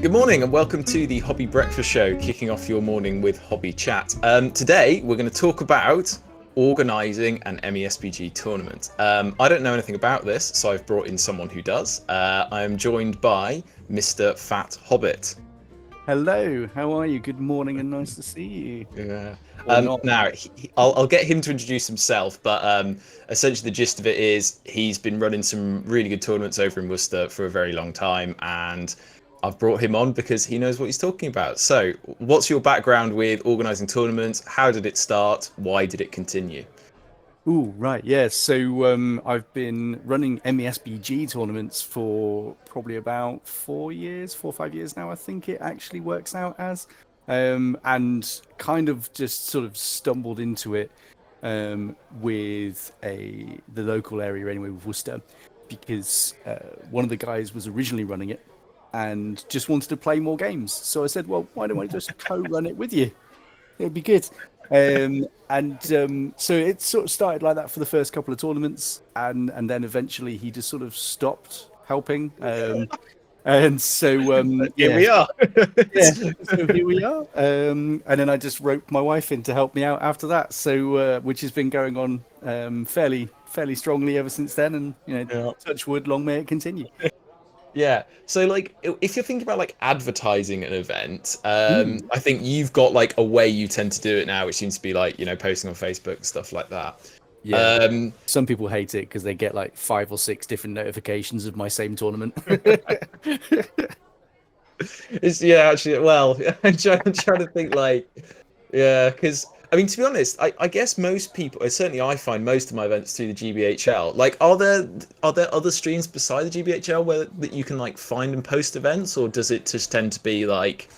Good morning and welcome to the Hobby Breakfast Show, kicking off your morning with Hobby Chat. Today we're going to talk about organising an MESBG tournament. I don't know anything about this, so I've brought in someone who does. I am joined by Mr. Fat Hobbit. Hello, how are you? Good morning and nice to see you. Yeah. Or not. Now, I'll get him to introduce himself, but essentially the gist of it is he's been running some really good tournaments over in Worcester for a very long time, and I've brought him on because he knows what he's talking about. So, what's your background with organising tournaments? How did it start? Why did it continue? Ooh, right, yeah. So I've been running MESBG tournaments for probably about 4 years, 4 or 5 years now, I think it actually works out as. And kind of just sort of stumbled into it with the local area anyway, with Worcester, because one of the guys was originally running it and just wanted to play more games. So I said, well, why don't I just co-run it with you? It'd be good. And so it sort of started like that for the first couple of tournaments, and then eventually he just sort of stopped helping. And so Here we are. yeah, so here we are. And then I just roped my wife in to help me out after that. So which has been going on fairly strongly ever since then. And Yeah. touch wood, long may it continue. Yeah. So like if you're thinking about like advertising an event, Mm. I think you've got like a way you tend to do it now, which seems to be like, posting on Facebook and stuff like that. Yeah. Um Some people hate it because they get like 5 or 6 different notifications of my same tournament. it's yeah, actually well, I'm trying to think like yeah, because I mean to be honest, I guess most people certainly I find most of my events through the GBHL. Like are there other streams beside the GBHL where that you can like find and post events, or does it just tend to be like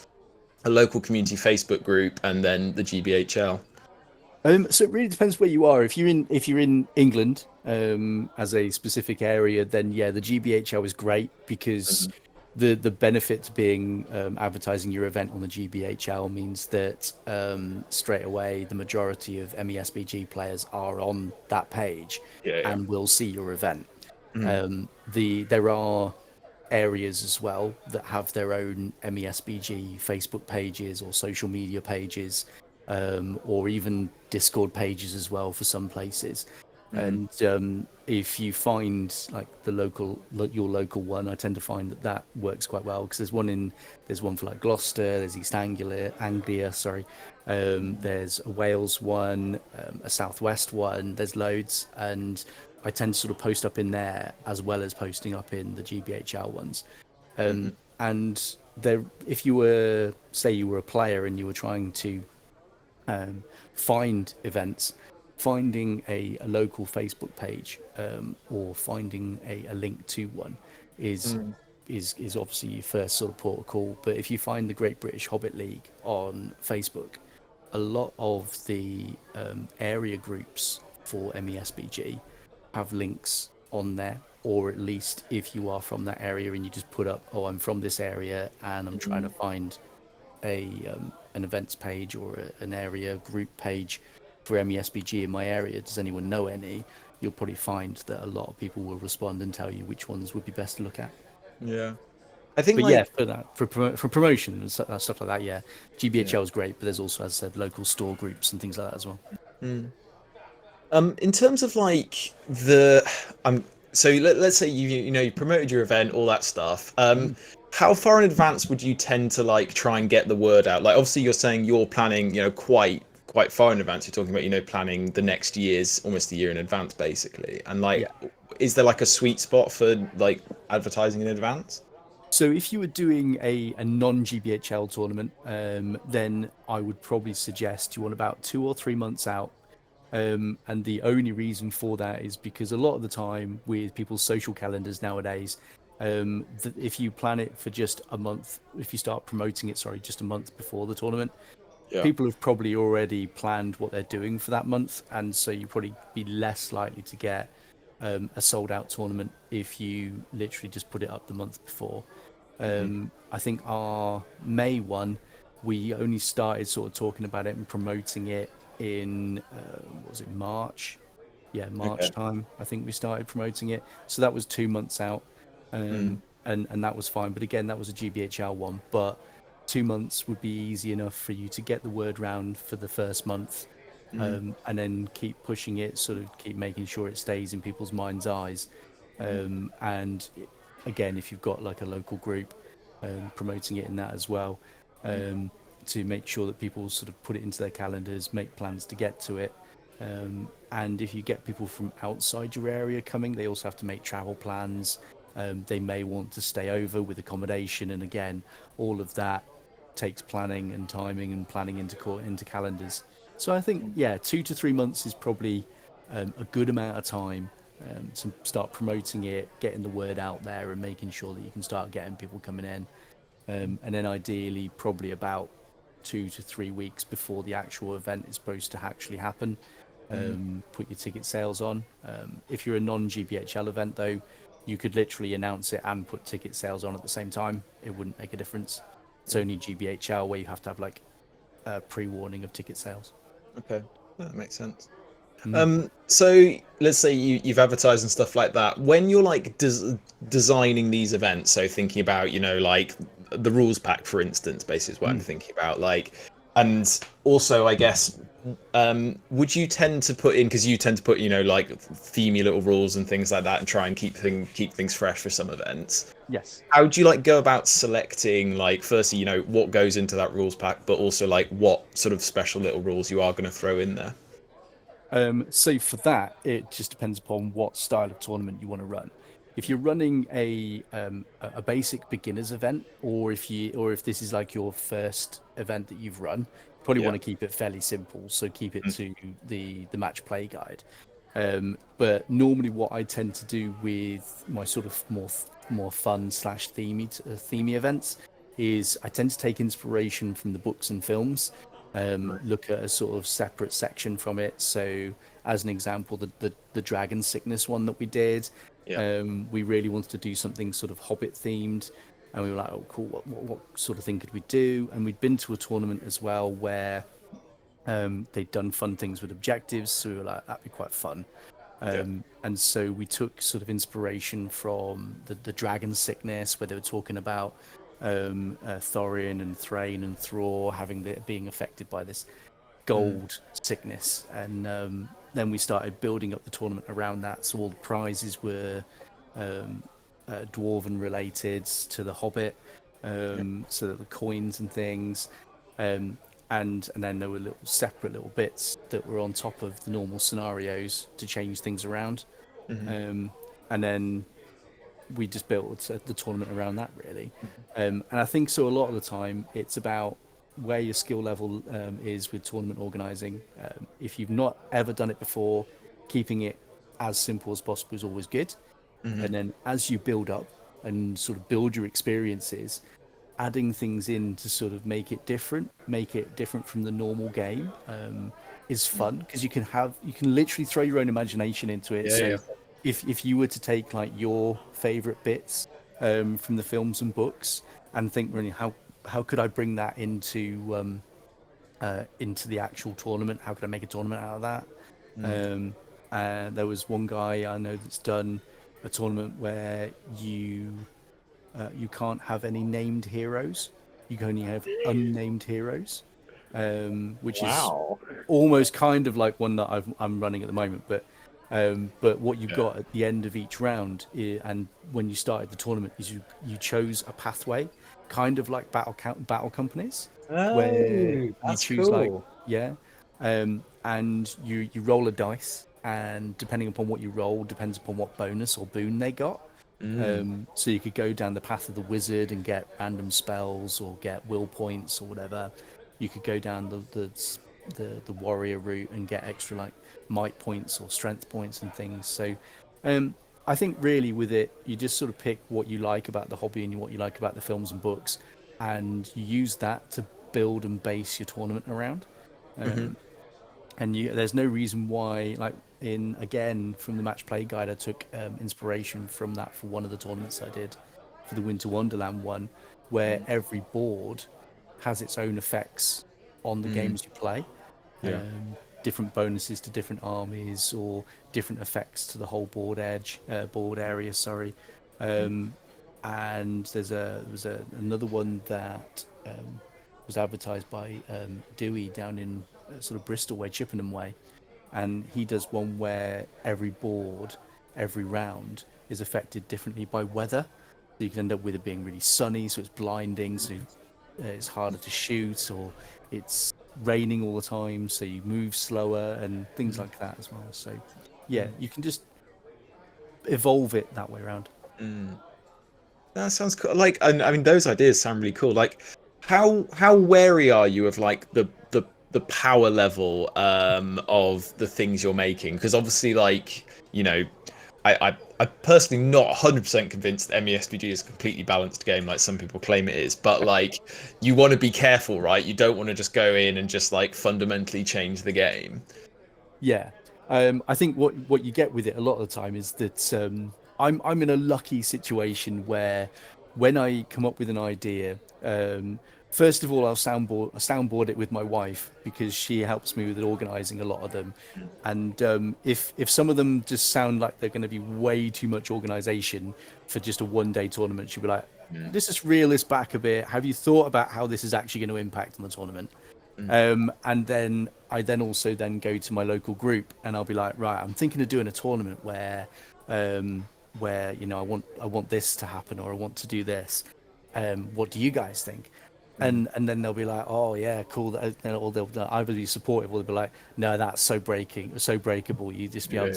a local community Facebook group and then the GBHL? So it really depends where you are. If you're in England, as a specific area, then yeah, the GBHL is great because the benefit to being advertising your event on the GBHL means that straight away the majority of MESBG players are on that page Yeah, yeah. and will see your event. Mhm. There are areas as well that have their own MESBG Facebook pages or social media pages, or even Discord pages as well for some places. Mhm. And if you find like your local one, I tend to find that works quite well because there's one for like Gloucester, there's Anglia, sorry. There's a Wales one, a Southwest one. There's loads, and I tend to sort of post up in there as well as posting up in the GBHL ones. Mhm. And there, if you were, say, you were a player and you were trying to find events, finding a local Facebook page, or finding a link to one is Mhm. is obviously your first sort of port of call. But if you find the Great British Hobbit League on Facebook, a lot of the area groups for MESBG have links on there, or at least if you are from that area and you just put up, oh, I'm from this area and I'm trying to find an events page or an area group page for MESBG in my area. Does anyone know any? You'll probably find that a lot of people will respond and tell you which ones would be best to look at. Yeah. I think But yeah, like for that, for promotion and stuff like that, yeah, yeah. GBHL is great. But there's also, as I said, local store groups and things like that as well. Mm. In terms of like the so let's say you promoted your event, all that stuff. How far in advance would you tend to like try and get the word out? Like obviously you're saying you're planning, quite far in advance. You're talking about, planning the next year's almost a year in advance basically. And like Yeah. is there like a sweet spot for like advertising in advance? So if you were doing a non-GBHL tournament, then I would probably suggest you want about 2 or 3 months out. And the only reason for that is because a lot of the time with people's social calendars nowadays, if you plan it for just a month, if you start promoting it, sorry, just a month before the tournament, Yeah. people have probably already planned what they're doing for that month. And so you probably be less likely to get a sold out tournament if you literally just put it up the month before. Hmm. I think our May one, we only started sort of talking about it and promoting it in what was it, March? Yeah, March Okay. time. I think we started promoting it. So that was 2 months out. Mm. and that was fine. But again, that was a GBHL one. But 2 months would be easy enough for you to get the word round for the first month, Mm, and then keep pushing it, sort of keep making sure it stays in people's mind's eyes. mm, And again, if you've got like a local group, promoting it in that as well, mm, um, to make sure that people sort of put it into their calendars, make plans to get to it. And if you get people from outside your area coming, they also have to make travel plans. They may want to stay over with accommodation, and again, all of that takes planning and timing and planning into calendars. So I think, mm, yeah, 2 to 3 months is probably a good amount of time to start promoting it, getting the word out there, and making sure that you can start getting people coming in. And then ideally, probably about 2 to 3 weeks before the actual event is supposed to actually happen, mm, put your ticket sales on. If you're a non-GBHL event, though, you could literally announce it and put ticket sales on at the same time. It wouldn't make a difference. It's yeah. only GBHL where you have to have like a pre-warning of ticket sales. Okay, that makes sense. Mm. So let's say you've advertised and stuff like that. When you're like designing these events, so thinking about, like the rules pack, for instance, basically is what I'm Mm. thinking about. Like, and also, I guess, would you tend to put in, because you tend to put, like themey little rules and things like that, and try and keep things fresh for some events. Yes. How do you like go about selecting, like, firstly, what goes into that rules pack, but also like what sort of special little rules you are going to throw in there? So for that, it just depends upon what style of tournament you want to run. If you're running a basic beginners event, or if this is like your first event that you've run, you probably Yeah. want to keep it fairly simple. So keep it Mm, to the match play guide. But normally, what I tend to do with my sort of more fun slash themey events is I tend to take inspiration from the books and films, right. look at a sort of separate section from it. So, as an example, the dragon sickness one that we did, Yeah. we really wanted to do something sort of Hobbit themed, and we were like, oh, cool, what sort of thing could we do? And we'd been to a tournament as well where they'd done fun things with objectives, so we were like, that'd be quite fun. Yeah. And so we took sort of inspiration from the dragon sickness, where they were talking about Thorin and Thrain and Thror being affected by this Mm, gold sickness, and then we started building up the tournament around that. So all the prizes were dwarven related to the Hobbit, yeah. so that the coins and things, um, and then there were little separate little bits that were on top of the normal scenarios to change things around, Hmm. um, and then we just built the tournament around that really. And I think so a lot of the time it's about where your skill level is with tournament organizing. If you've not ever done it before, keeping it as simple as possible is always good. Hmm. And then as you build up and sort of build your experiences, adding things in to sort of make it different from the normal game, is fun because you can literally throw your own imagination into it. Yeah. Yeah. So if you were to take like your favorite bits from the films and books and think, really, how could I bring that into the actual tournament? How could I make a tournament out of that? Mm. Um, there was one guy I know that's done a tournament where you can't have any named heroes. You can only have unnamed heroes, which is Wow. almost kind of like one that I'm running at the moment. But what you Yeah. got at the end of each round, and when you started the tournament, is you chose a pathway, kind of like battle companies, where Oh, you that's choose like, cool. yeah, and you roll a dice, and depending upon what you roll, depends upon what bonus or boon they got. Mm. So you could go down the path of the wizard and get random spells or get will points or whatever. You could go down the warrior route and get extra like might points or strength points and things. So um, I think really with it, you just sort of pick what you like about the hobby and what you like about the films and books, and you use that to build and base your tournament around. Hmm. And there's no reason why, like, in again from the match play guide, I took inspiration from that for one of the tournaments I did for the Winter Wonderland one, where every board has its own effects on the Mm. games you play, Yeah. different bonuses to different armies or different effects to the whole board area, sorry. and another one that was advertised by Dewey down in sort of Bristol way, Chippenham way, and he does one where every board, every round is affected differently by weather. So you can end up with it being really sunny, so it's blinding, so it's harder to shoot, or it's raining all the time, so you move slower and things Mm. like that as well. So yeah, Mm. you can just evolve it that way around. Mm. That sounds cool. Like, and I mean, those ideas sound really cool. Like, how wary are you of like the power level of the things you're making? Because obviously, like, you know, I'm personally not 100% convinced that MESBG is a completely balanced game like some people claim it is. But like, you want to be careful, right? You don't want to just go in and just like fundamentally change the game. Yeah. I think what you get with it a lot of the time is that I'm in a lucky situation where when I come up with an idea, first of all I'll soundboard it with my wife because she helps me with organising a lot of them, and if some of them just sound like they're going to be way too much organisation for just a 1 day tournament, she'll be like, Mm. "Let's just reel this back a bit. Have you thought about how this is actually going to impact on the tournament?" Mm. And then I then also then go to my local group and I'll be like, right, I'm thinking of doing a tournament where I want this to happen or I want to do this. What do you guys think? Mm. And then they'll be like, oh yeah, cool. Or they'll either be supportive or they'll be like, no, that's so breakable. You just be able Yeah,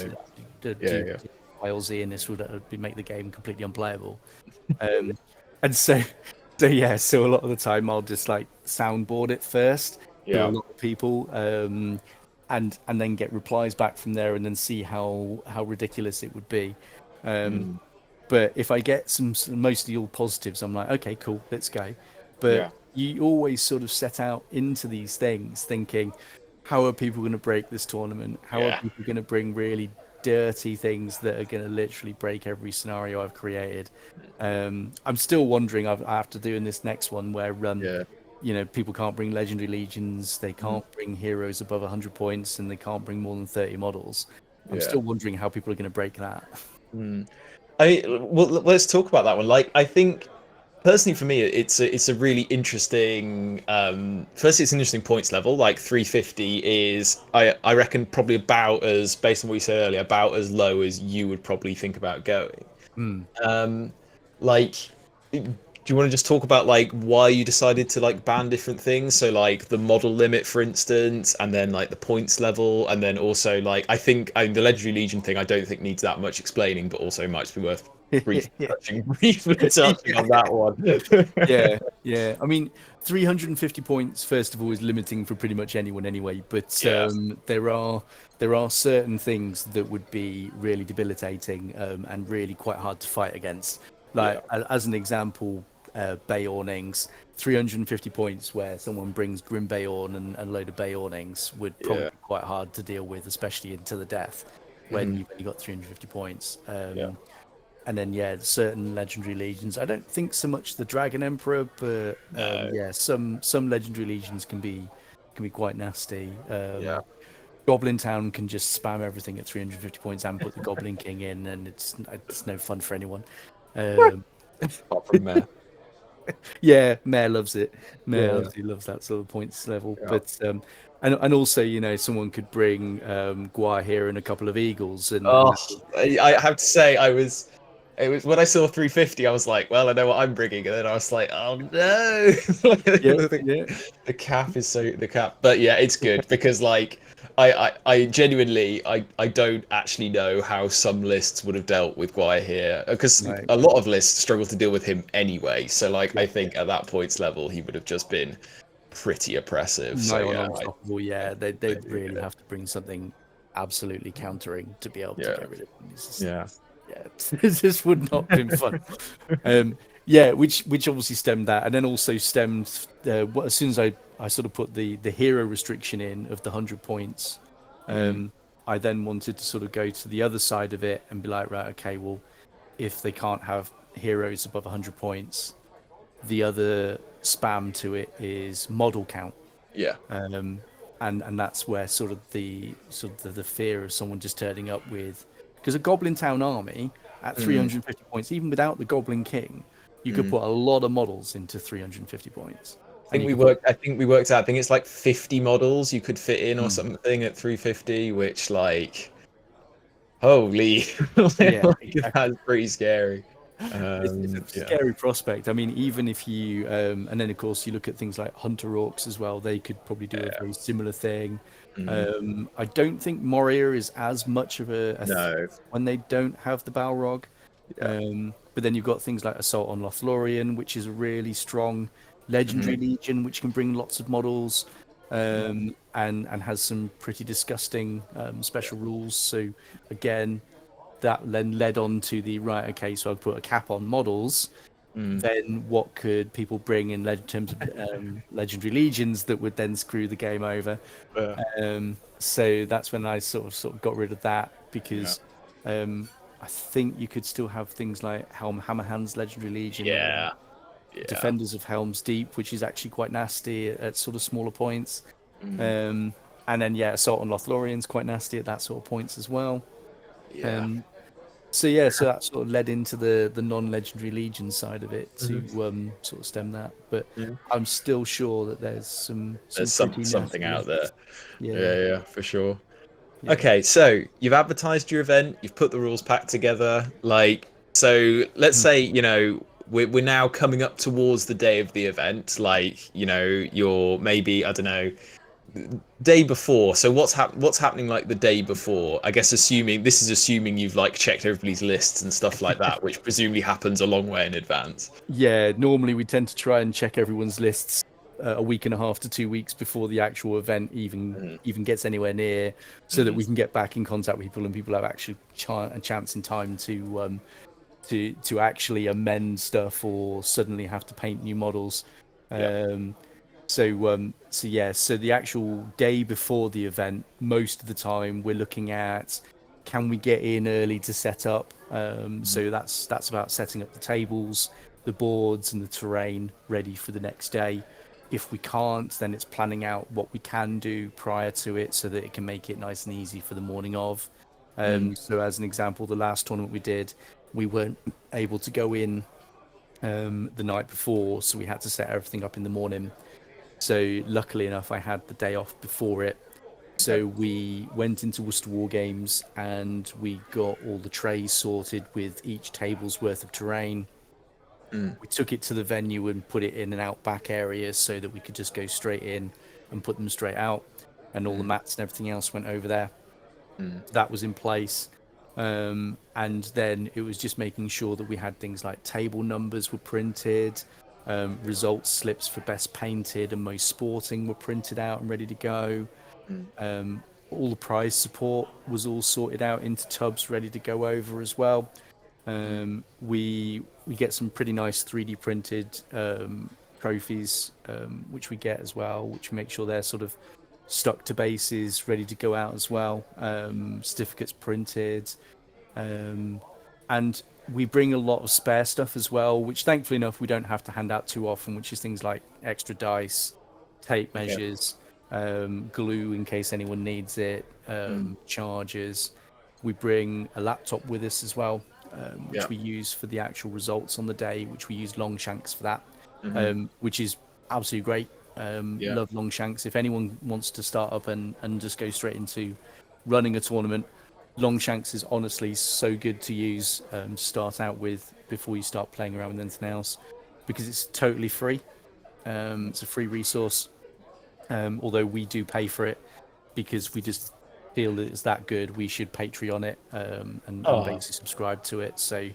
to yeah, do yeah. ILZ and this would make the game completely unplayable. Um, and so a lot of the time I'll just like soundboard it first to a Yeah. lot of people, and then get replies back from there, and then see how ridiculous it would be. Um, Mm. but if I get some mostly all positives, I'm like, okay, cool, let's go. But Yeah. you always sort of set out into these things thinking, how are people going to break this tournament? How are Yeah. people going to bring really dirty things that are going to literally break every scenario I've created? I'm still wondering after doing this next one where Yeah. people can't bring legendary legions, they Mm. can't bring heroes above 100 points, and they can't bring more than 30 models. I'm Yeah. still wondering how people are going to break that. Mm. Well, let's talk about that one. Like, I think personally for me, it's a really interesting. Firstly, it's an interesting points level. Like 350 is, I reckon, probably about as, based on what you said earlier, about as low as you would probably think about going. Hmm. Um, like, do you want to just talk about like why you decided to like ban different things? So like the model limit, for instance, and then like the points level, and then also like I think the Legendary Legion thing I don't think needs that much explaining, but also might be worth briefly Yeah. touching on that one. Yeah, yeah. I mean, 350 points, first of all, is limiting for pretty much anyone anyway. But Yeah, there are certain things that would be really debilitating, and really quite hard to fight against. yeah, Like as an example, Bay awnings, 350 points, where someone brings Grim Bayorn and a load of Bay awnings would probably yeah. be quite hard to deal with, especially into the death when Mhm. you've only got 350 points. Yeah. And then yeah, certain legendary legions. I don't think so much the Dragon Emperor, but No. yeah, some legendary legions can be quite nasty. Yeah. Goblin Town can just spam everything at 350 points and put the Goblin King in, and it's no fun for anyone. Um, Apart from Mare. yeah, Mayor loves it. Mayor Yeah. obviously loves that sort of points level. Yeah. But and also someone could bring Guar here and a couple of eagles, and Oh, I have to say, it was when I saw 350, I was like, well, I know what I'm bringing, and then I was like, oh no, yeah, the, yeah, the cap is so the cap, but yeah, it's good because like I genuinely I don't actually know how some lists would have dealt with Guy here because right. a lot of lists struggle to deal with him anyway. So like Yeah. I think at that points level, he would have just been pretty oppressive. So No one yeah, unstoppable. Yeah, I they'd do really get it. have to bring something absolutely countering to be able to Yeah, get rid of them. It's just, yeah, yeah, this would not have been fun. Yeah, which obviously stemmed that, and then also stemmed as soon as I sort of put the hero restriction in of the 100 points. mm, I then wanted to sort of go to the other side of it and be like, right, okay, well, if they can't have heroes above 100 points, the other spam to it is model count. yeah, um, and that's where sort of the fear of someone just turning up with, because a Goblin Town army at mm, 350 points, even without the Goblin King, you could put a lot of models into 350 points, and you could put I think we worked out. I think it's like 50 models you could fit in or mm, something at 350, which like holy, yeah, like, exactly. that's pretty scary. It's a Yeah, scary prospect. I mean, even if you, and then of course you look at things like Hunter Orcs as well. They could probably do a very similar thing. mm, I don't think Moria is as much of no, when they don't have the Balrog. yeah, But then you've got things like Assault on Lothlorien, which is a really strong hmm legendary legion, which can bring lots of models, yeah, and has some pretty disgusting yeah, special rules. So again, that then led on to the right. Okay, so I've put a cap on models. mm, Then what could people bring in terms of legendary legions that would then screw the game over? yeah, So that's when I sort of got rid of that yeah, because I think you could still have things like Hammerhand's Legendary Legion or yeah, yeah, Defenders of Helm's Deep, which is actually quite nasty at sort of smaller points. mm, Um, and then yeah, Assault on Lothlorien's quite nasty at that sort of points as well. yeah, Um, so yeah, so that sort of led into the non-legendary legion side of it to mhm, sort of stem that. But yeah. I'm still sure that there's some There's pretty something nasty out there. lists. Yeah, Yeah, yeah, for sure. yeah. Okay, so you've advertised your event, you've put the rules pack together. Like, so let's say, we're now coming up towards the day of the event. Like, you're maybe, I don't know, day before. So what's happening like the day before? I guess assuming you've like checked everybody's lists and stuff like that, which presumably happens a long way in advance. Yeah, normally we tend to try and check everyone's lists a week and a half to 2 weeks before the actual event Mm, even gets anywhere near, so that mm, we can get back in contact with people and people have actually a chance in time to actually amend stuff or suddenly have to paint new models. yeah. Um, so yeah, so the actual day before the event, most of the time we're looking at can we get in early to set up. Mm, So that's about setting up the tables, the boards, and the terrain ready for the next day. If we can't, then it's planning out what we can do prior to it so that it can make it nice and easy for the morning of. mm, So, as an example, the last tournament we did, we weren't able to go in the night before, so we had to set everything up in the morning. So, luckily enough, I had the day off before it. okay. So we went into Worcester War Games and we got all the trays sorted with each table's worth of terrain. Mm, We took it to the venue and put it in an outback area so that we could just go straight in and put them straight out. And all the mm, mats and everything else went over there. mm, That was in place. And then it was just making sure that we had things like table numbers were printed, results slips for best painted and most sporting were printed out and ready to go. mm, All the prize support was all sorted out into tubs ready to go over as well. mm, We get some pretty nice 3D printed trophies, which we get as well, which make sure they're sort of stuck to bases, ready to go out as well. Certificates printed, um, and we bring a lot of spare stuff as well, which thankfully enough we don't have to hand out too often, which is things like extra dice, tape okay. measures, glue in case anyone needs it, Mm, chargers. We bring a laptop with us as well, yeah. which we use for the actual results on the day, which we use Longshanks for that, Hmm. which is absolutely great. Yeah. Love Longshanks. If anyone wants to start up and just go straight into running a tournament, Longshanks is honestly so good to use to start out with before you start playing around with anything else, because it's totally free. It's a free resource, although we do pay for it because we just feel that it's that good. We should Patreon it and Oh, basically subscribe to it. So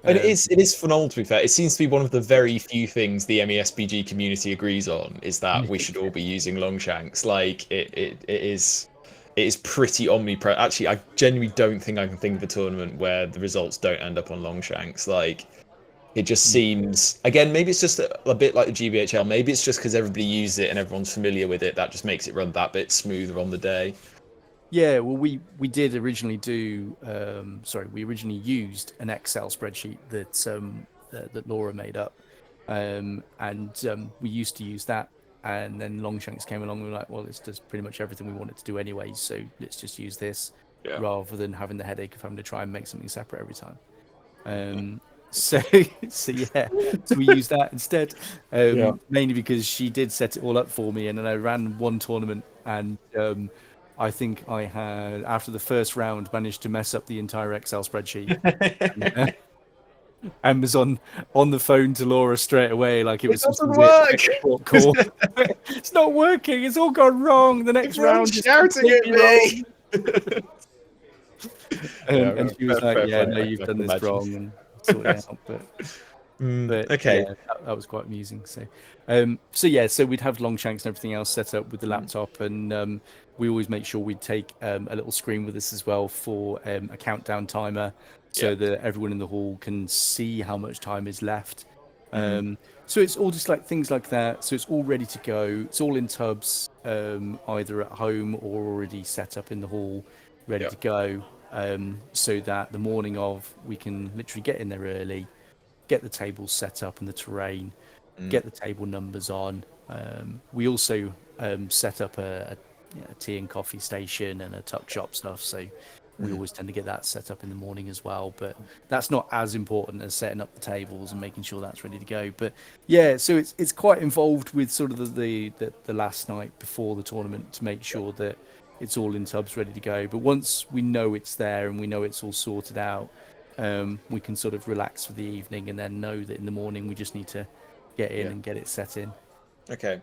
and um, it is phenomenal to be fair. It seems to be one of the very few things the MESBG community agrees on is that we should all be using Longshanks. Like it is pretty omnipresent. Actually, I genuinely don't think I can think of a tournament where the results don't end up on Longshanks. Like it just seems again, maybe it's just a bit like the GBHL. Maybe it's just because everybody uses it and everyone's familiar with it that just makes it run that bit smoother on the day. Yeah, well, we did originally do. Sorry, we originally used an Excel spreadsheet that Laura made up, and we used to use that. And then Longshanks came along. And we were like, well, this does pretty much everything we wanted to do anyway, so let's just use this Yeah. rather than having the headache of having to try and make something separate every time. Um, So, yeah, so we use that instead, Yeah. mainly because she did set it all up for me, and then I ran one tournament, and I think I had, after the first round, managed to mess up the entire Excel spreadsheet, and was on the phone to Laura straight away, like it It was some doesn't sort of weird work. tech support call. It's not working. It's all gone wrong. The next Everyone's round is shouting at completely me. wrong. Yeah, And she was fair, like, fair "Yeah, play. no, you've I done can this imagine. wrong," and sorted it out. But Okay. yeah, that was quite amusing. So yeah, so we'd have Longshanks and everything else set up with the laptop, and we always make sure we'd take a little screen with us as well for a countdown timer, Yeah. so that everyone in the hall can see how much time is left. Mm, So it's all just like things like that. So it's all ready to go. It's all in tubs, either at home or already set up in the hall, ready yeah. to go. So that the morning of, we can literally get in there early, get the tables set up and the terrain, Mm, get the table numbers on. We also set up a tea and coffee station and a tuck shop stuff. So we mm, always tend to get that set up in the morning as well. But that's not as important as setting up the tables and making sure that's ready to go. But yeah, so it's quite involved with sort of the last night before the tournament to make sure that it's all in tubs ready to go. But once we know it's there and we know it's all sorted out, we can sort of relax for the evening and then know that in the morning we just need to get in yeah. and get it set in. Okay.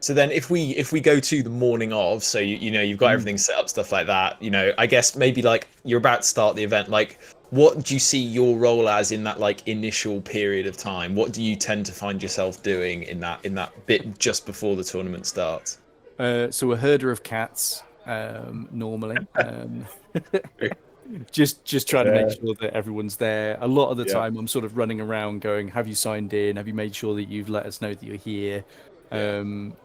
So then if we go to the morning of, so you've got Mm. everything set up, stuff like that, I guess maybe like you're about to start the event, like what do you see your role as in that like initial period of time? What do you tend to find yourself doing in that bit just before the tournament starts? So a herder of cats, normally. Just trying to make Yeah, sure that everyone's there. A lot of the yeah, time, I'm sort of running around going, "Have you signed in? Have you made sure that you've let us know that you're here?" yeah.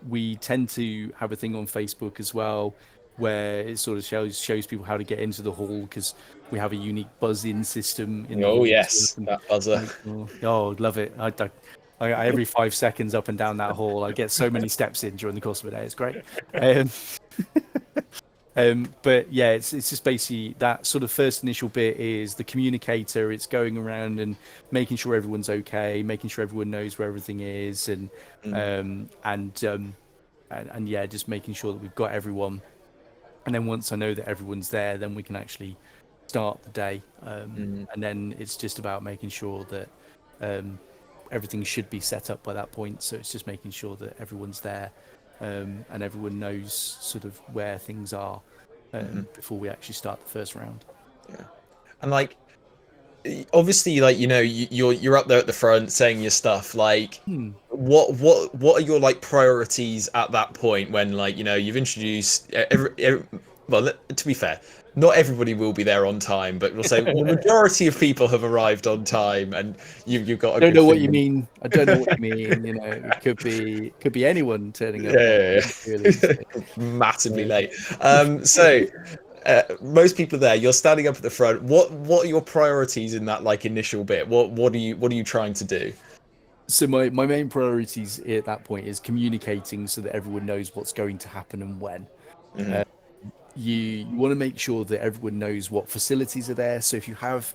We tend to have a thing on Facebook as well, where it sort of shows people how to get into the hall, because we have a unique buzz-in system in the Oh hall, so you yes, can that buzzer. make sure. Oh, love it! Every 5 seconds up and down that hall, I get so many steps in during the course of a day. It's great. Um, but yeah, it's just basically that sort of first initial bit is the communicator. It's going around and making sure everyone's okay, making sure everyone knows where everything is, Mm, um, and um, and yeah, just making sure that we've got everyone. And then once I know that everyone's there, then we can actually start the day. mm, And then it's just about making sure that um, everything should be set up by that point. So it's just making sure that everyone's there, and everyone knows sort of where things are, mhm, before we actually start the first round. yeah. And like obviously like you're up there at the front saying your stuff like Hmm. what are your like priorities at that point when like you've introduced well, to be fair, not everybody will be there on time, but we'll say the majority of people have arrived on time and you've got a Don't good know what you feeling. mean. I don't know what you mean. It could be anyone turning up Yeah, early. So, massively yeah. late. So most people there, you're standing up at the front. What are your priorities in that like initial bit? What are you trying to do? So my main priorities at that point is communicating so that everyone knows what's going to happen and when. Hmm. Uh, you want to make sure that everyone knows what facilities are there. So if you have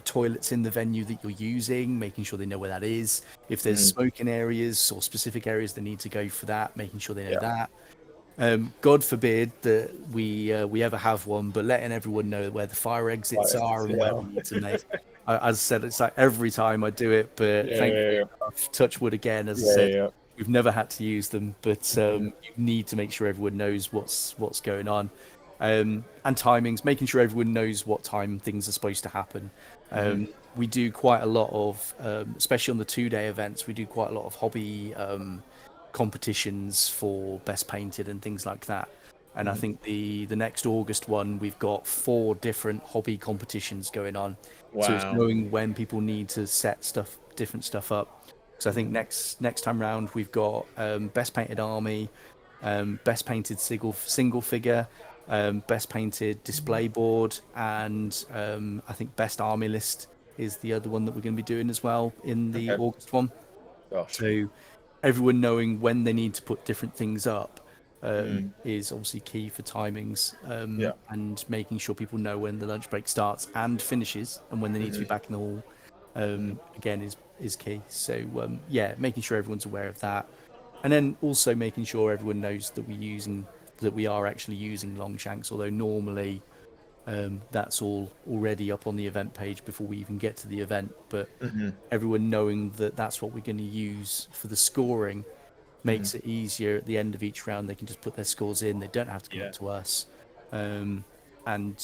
toilets in the venue that you're using, making sure they know where that is. If there's Mm, smoking areas or specific areas they need to go for that, making sure they know yeah, that. God forbid that we ever have one, but letting everyone know where the fire exits right, are and where yeah, they need to make. As I said, it's like every time I do it, but yeah, thankfully yeah, enough, touch wood again, as I yeah, said, yeah, we've never had to use them, but yeah. you need to make sure everyone knows what's going on, and timings, making sure everyone knows what time things are supposed to happen. Hmm. We do quite a lot of, especially on the 2 day events, we do quite a lot of hobby competitions for best painted and things like that. And I Hmm. think the next August one, we've got 4 different hobby competitions going on. So it's Wow. knowing when people need to set different stuff up. So I think Hmm. next time round we've got best painted army, best painted single figure, best painted display board, and I think best army list is the other one that we're going to be doing as well in the Okay. August one. Gosh. So everyone knowing when they need to put different things up Mm, is obviously key for timings, yeah. and making sure people know when the lunch break starts and finishes and when they need to be Hmm. back in the hall. again is key. So yeah, making sure everyone's aware of that, and then also making sure everyone knows that we are actually using Longshanks, although normally that's all already up on the event page before we even get to the event. But Hmm. everyone knowing that that's what we're going to use for the scoring Hmm. makes it easier at the end of each round. They can just put their scores in. They don't have to come Yeah. up to us. Um, and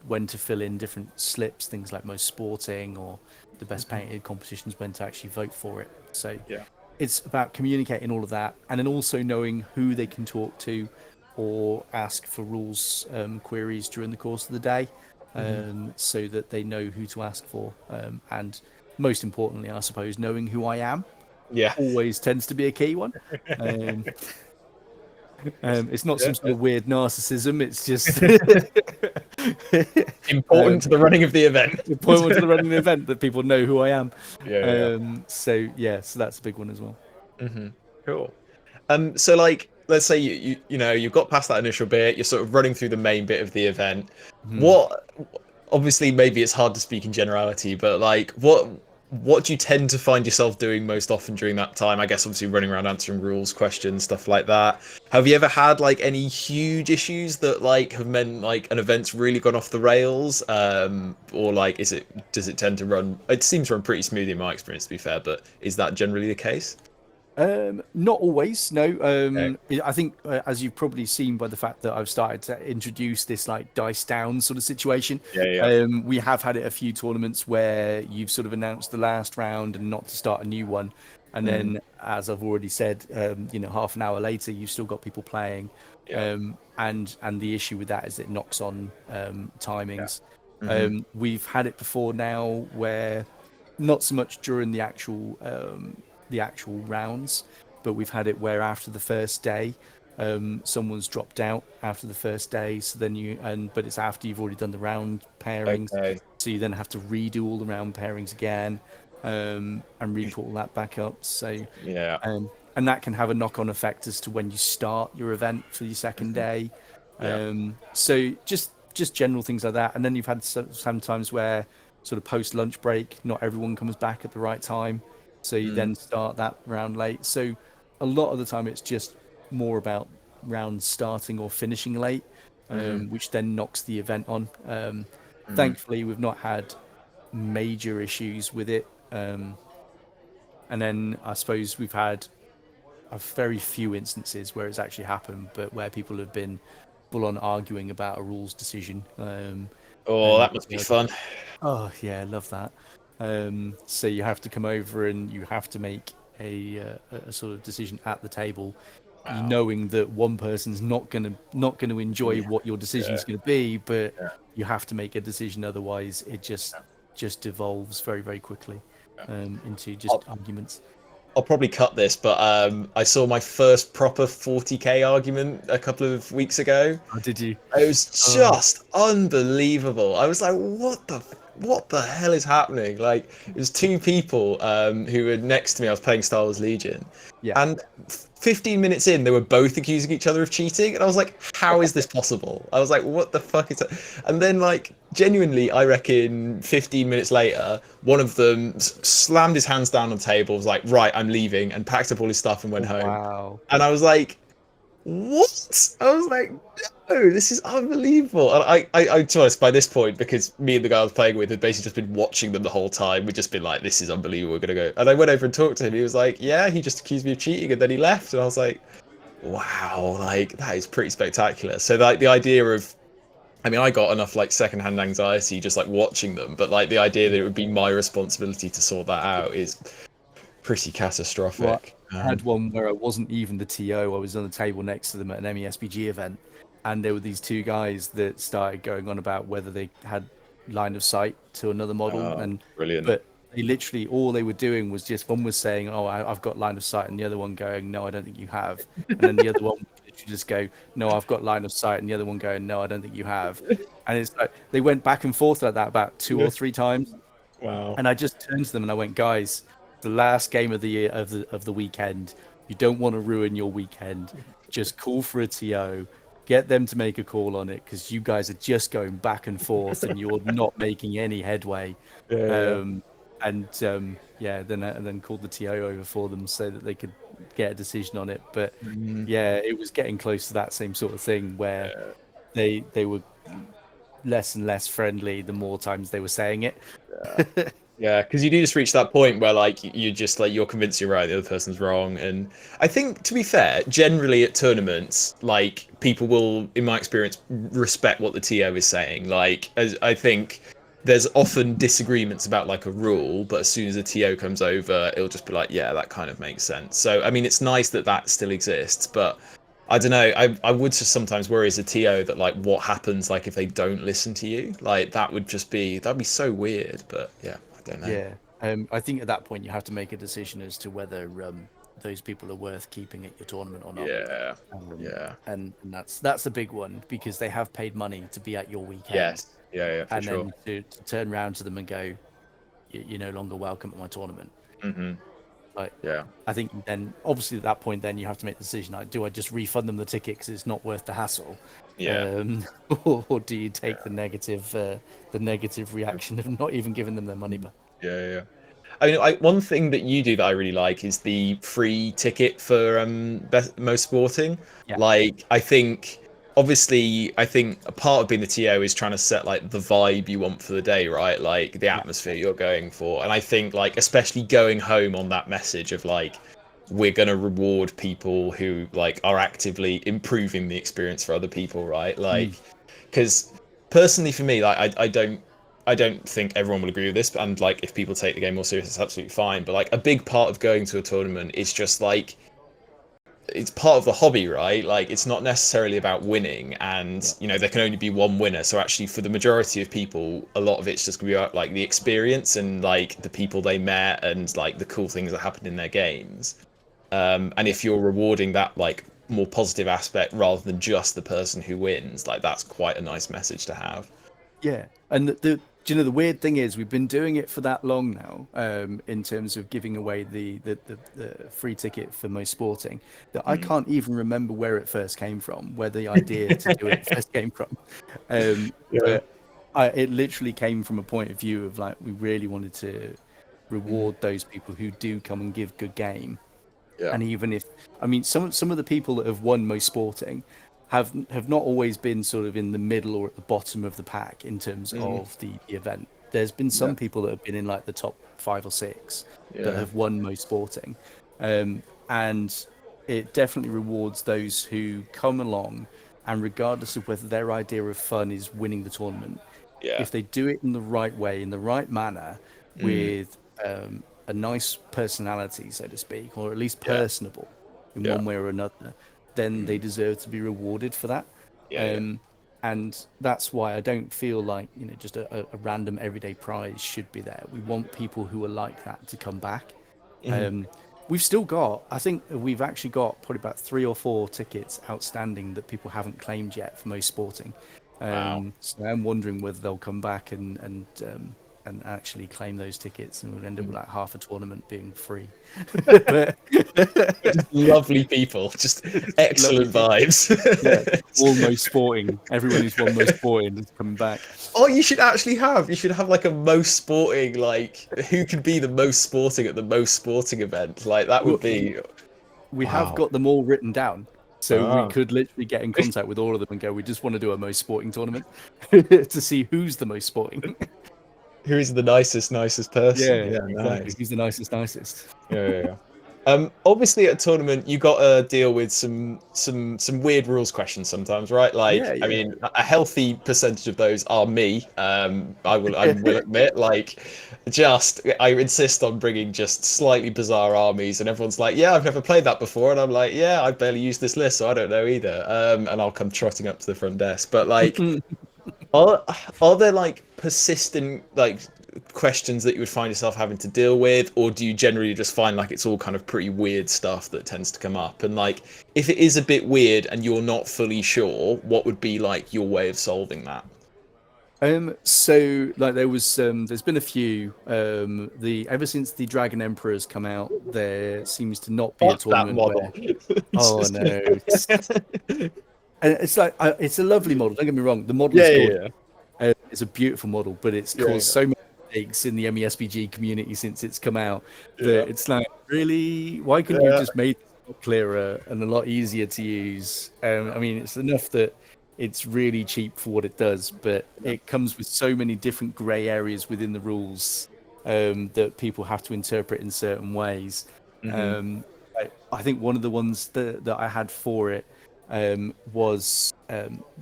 when to fill in different slips, things like most sporting or the best Hmm. painted competitions, when to actually vote for it. So Yeah. it's about communicating all of that, and then also knowing who they can talk to or ask for rules queries during the course of the day, Hmm. so that they know who to ask for. And most importantly, I suppose, knowing who I am Yeah. always tends to be a key one. Um, it's not Yeah. some sort of weird narcissism. It's just Important to the running of the event. important to the running of the event that people know who I am. Yeah. Yeah. So yeah, so that's a big one as well. Hmm. Cool. So like, let's say you've got past that initial bit, you're sort of running through the main bit of the event. Mhm. What, obviously, maybe it's hard to speak in generality, but like, what do you tend to find yourself doing most often during that time? I guess obviously running around answering rules questions, stuff like that. Have you ever had like any huge issues that like have meant like an event's really gone off the rails? Or like, does it tend to run? It seems to run pretty smoothly in my experience, to be fair, but is that generally the case? Not always, no. Okay. I think, as you've probably seen by the fact that I've started to introduce this like dice down sort of situation, Yeah, yeah. we have had it a few tournaments where you've sort of announced the last round and not to start a new one, and Mm, then, as I've already said, half an hour later, you've still got people playing, yeah, and the issue with that is it knocks on yeah. timings. Hmm. We've had it before now where not so much during the actual rounds, but we've had it where after the first day, someone's dropped out after the first day. So then but it's after you've already done the round pairings, Okay. so you then have to redo all the round pairings again, and re-put all that back up. So, Yeah. and that can have a knock-on effect as to when you start your event for your second Hmm. day. Yeah. So just general things like that. And then you've had some times where sort of post lunch break, not everyone comes back at the right time, so you Mm, then start that round late. So a lot of the time it's just more about rounds starting or finishing late, hmm. which then knocks the event on. Hmm. Thankfully, we've not had major issues with it. And then I suppose we've had a very few instances where it's actually happened, but where people have been full on arguing about a rules decision. Oh, And that must be fun. oh yeah, I love that. So you have to come over and you have to make a sort of decision at the table, Wow. knowing that one person's not gonna enjoy Yeah. what your decision Yeah. is going to be, but Yeah. you have to make a decision, otherwise it just devolves very very quickly Yeah. into just I'll, arguments. I'll probably cut this, but I saw my first proper 40k argument a couple of weeks ago. Oh, did you? It was Oh, just unbelievable. I was like, what the hell is happening? Like, it was two people who were next to me. I was playing Star Wars Legion, yeah. and 15 minutes in, they were both accusing each other of cheating, and I was like, how is this possible? I was like, what the fuck is that? And then, like, genuinely, I reckon 15 minutes later, one of them slammed his hands down on the table, was like, right, I'm leaving, and packed up all his stuff and went home. Wow. And I was like, what? I was like, no, this is unbelievable. And to be honest, by this point, because me and the guy I was playing with had basically just been watching them the whole time, we'd just been like, this is unbelievable. We're gonna go. And I went over and talked to him. He was like, yeah, he just accused me of cheating, and then he left. And I was like, wow, like that is pretty spectacular. So like the idea of, I mean, I got enough like secondhand anxiety just like watching them, but like the idea that it would be my responsibility to sort that out is pretty Well, catastrophic. I had one where I wasn't even the TO. I was on the table next to them at an MESBG event, and there were these two guys that started going on about whether they had line of sight to another model, and Brilliant. but they literally all they were doing was just one was saying, "Oh, I've got line of sight," and the other one going, "No, I don't think you have," and then the other one would literally just go, "No, I've got line of sight," and the other one going, "No, I don't think you have," and it's like they went back and forth like that about two or three times. Wow. And I just turned to them and I went, guys, the last game of the year of the weekend. You don't want to ruin your weekend. Just call for a TO, get them to make a call on it because you guys are just going back and forth and you're not making any headway. Yeah, yeah, Um, and then called the TO over for them so that they could get a decision on it. But Mm, yeah, it was getting close to that same sort of thing where yeah, they were less and less friendly the more times they were saying it. yeah. Yeah, because you do just reach that point where like you just like you're convinced you're right, the other person's wrong, and I think to be fair, generally at tournaments, like people will, in my experience, respect what the TO is saying. Like, as I think there's often disagreements about like a rule, but as soon as a TO comes over, it'll just be like, yeah, that kind of makes sense. So I mean, it's nice that that still exists, but I don't know. I would just sometimes worry as a TO that like what happens like if they don't listen to you, like that would just be that'd be so weird. But yeah. I don't know. Yeah, I think at that point you have to make a decision as to whether those people are worth keeping at your tournament or not. Yeah. Yeah. And that's the big one because they have paid money to be at your weekend, Yes. Yeah. Yeah. For and sure. then to turn around to them and go, you're no longer welcome at my tournament. Hmm. Like, Yeah. I think then obviously at that point then you have to make the decision: like, do I just refund them the ticket because it's not worth the hassle, Yeah. or do you take the negative reaction of not even giving them their money back? Yeah. Yeah. I mean, one thing that you do that I really like is the free ticket for most sporting. Yeah, Like, I think obviously, I think a part of being the TO is trying to set like the vibe you want for the day, right? Like the yeah, atmosphere you're going for, and I think like especially going home on that message of like we're going to reward people who like are actively improving the experience for other people, right? mm, Like, because personally for me, like I don't think everyone will agree with this, and like if people take the game more serious, it's absolutely fine. But like a big part of going to a tournament is just like it's part of the hobby, right? Like it's not necessarily about winning, and yeah, there can only be one winner. So actually, for the majority of people, a lot of it's just gonna be about like the experience and like the people they met and like the cool things that happened in their games. And yeah. if you're rewarding that like more positive aspect rather than just the person who wins, like that's quite a nice message to have. Yeah, and do you know the weird thing is we've been doing it for that long now, in terms of giving away the free ticket for most sporting, that I Mm. can't even remember where it first came from, where the idea to do it first came from. Yeah. But it literally came from a point of view of like we really wanted to Mm. reward those people who do come and give good game. Yeah. And even if, I mean, some of the people that have won most sporting have not always been sort of in the middle or at the bottom of the pack in terms Mm. of the event. There's been Yeah. some people that have been in like the top 5 or 6 that Yeah. have won most sporting, and it definitely rewards those who come along, and regardless of whether their idea of fun is winning the tournament, Yeah. if they do it in the right way, in the right manner, Mm. with a nice personality, so to speak, or at least Yeah. personable in Yeah. one way or another, then they Mm. deserve to be rewarded for that. Yeah. Yeah. Um, and that's why I don't feel like just a random everyday prize should be there. We want people who are like that to come back. Mhm. Um, we've still got, I think we've actually got probably about 3 or 4 tickets outstanding that people haven't claimed yet for most sporting. Wow. So I'm wondering whether they'll come back and actually claim those tickets, and we'll end up with Mm. like half a tournament being free. But Just lovely people, just lovely excellent people. Yeah, vibes. almost sporting. Everyone who's won most sporting is coming back. Oh, you should have like a most sporting, like who could be the most sporting at the most sporting event? Like that would Well, be we have wow. got them all written down. So we Oh. could literally get in contact with all of them and go, we just want to do a most sporting tournament to see who's the most sporting. Who is the nicest person? Yeah, Yeah, exactly. nice. Who's the nicest? Yeah, yeah, yeah. Obviously at a tournament you got to deal with some weird rules questions sometimes, right? Yeah, Like, I yeah. mean, a healthy percentage of those are me. I will admit, like, just I insist on bringing just slightly bizarre armies, and everyone's like, "Yeah, I've never played that before," and I'm like, "Yeah, I've barely used this list, so I don't know either." And I'll come trotting up to the front desk, but like. Are are there like persistent like questions that you would find yourself having to deal with, or do you generally just find like it's all kind of pretty weird stuff that tends to come up? And like if it is a bit weird and you're not fully sure, what would be like your way of solving that? So like there's been a few the ever since the Dragon Emperor has come out, there seems to not be a Fuck that tournament model. where, oh no, and it's like it's a lovely model, don't get me wrong, the model Yeah, is gorgeous. yeah, It's a beautiful model, but it's yeah, caused so many mistakes in the MESBG community since it's come out. Yeah. That it's like, really, why couldn't you have Yeah. just made it clearer and a lot easier to use? I mean, it's enough that it's really cheap for what it does, but it comes with so many different grey areas within the rules that people have to interpret in certain ways. Hmm. Um, I think one of the ones that I had for it was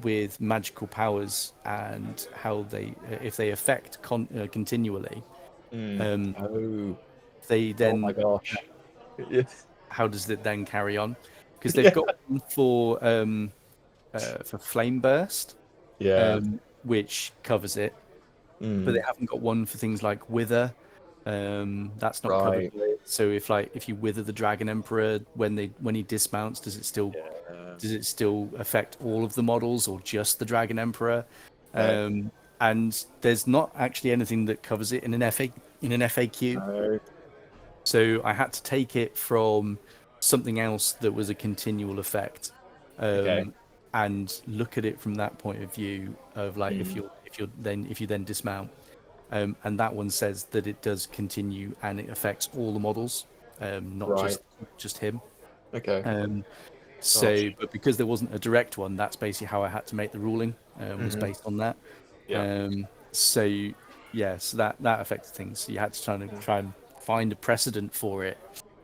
with magical powers and how they, if they affect continually, Mm. um, Oh. they Oh my then, gosh. Yeah. how does it then carry on? Because they've Yeah. got one for flame burst, Yeah. which covers it, but they Mm. haven't got one for things like wither. That's not covered Right. by it. So if you wither the dragon emperor when he dismounts, Yeah. does it still affect all of the models or just the dragon emperor? Okay. And there's not actually anything that covers it in an FAQ. No. So I had to take it from something else that was a continual effect, Okay. and look at it from that point of view of like Mm. if you then dismount, and that one says that it does continue and it affects all the models, not Right. just him. Okay. Um, Gosh. so, but because there wasn't a direct one, that's basically how I had to make the ruling. Was Hmm. based on that. Yeah. So yeah, so that affected things. So you had to try and find a precedent for it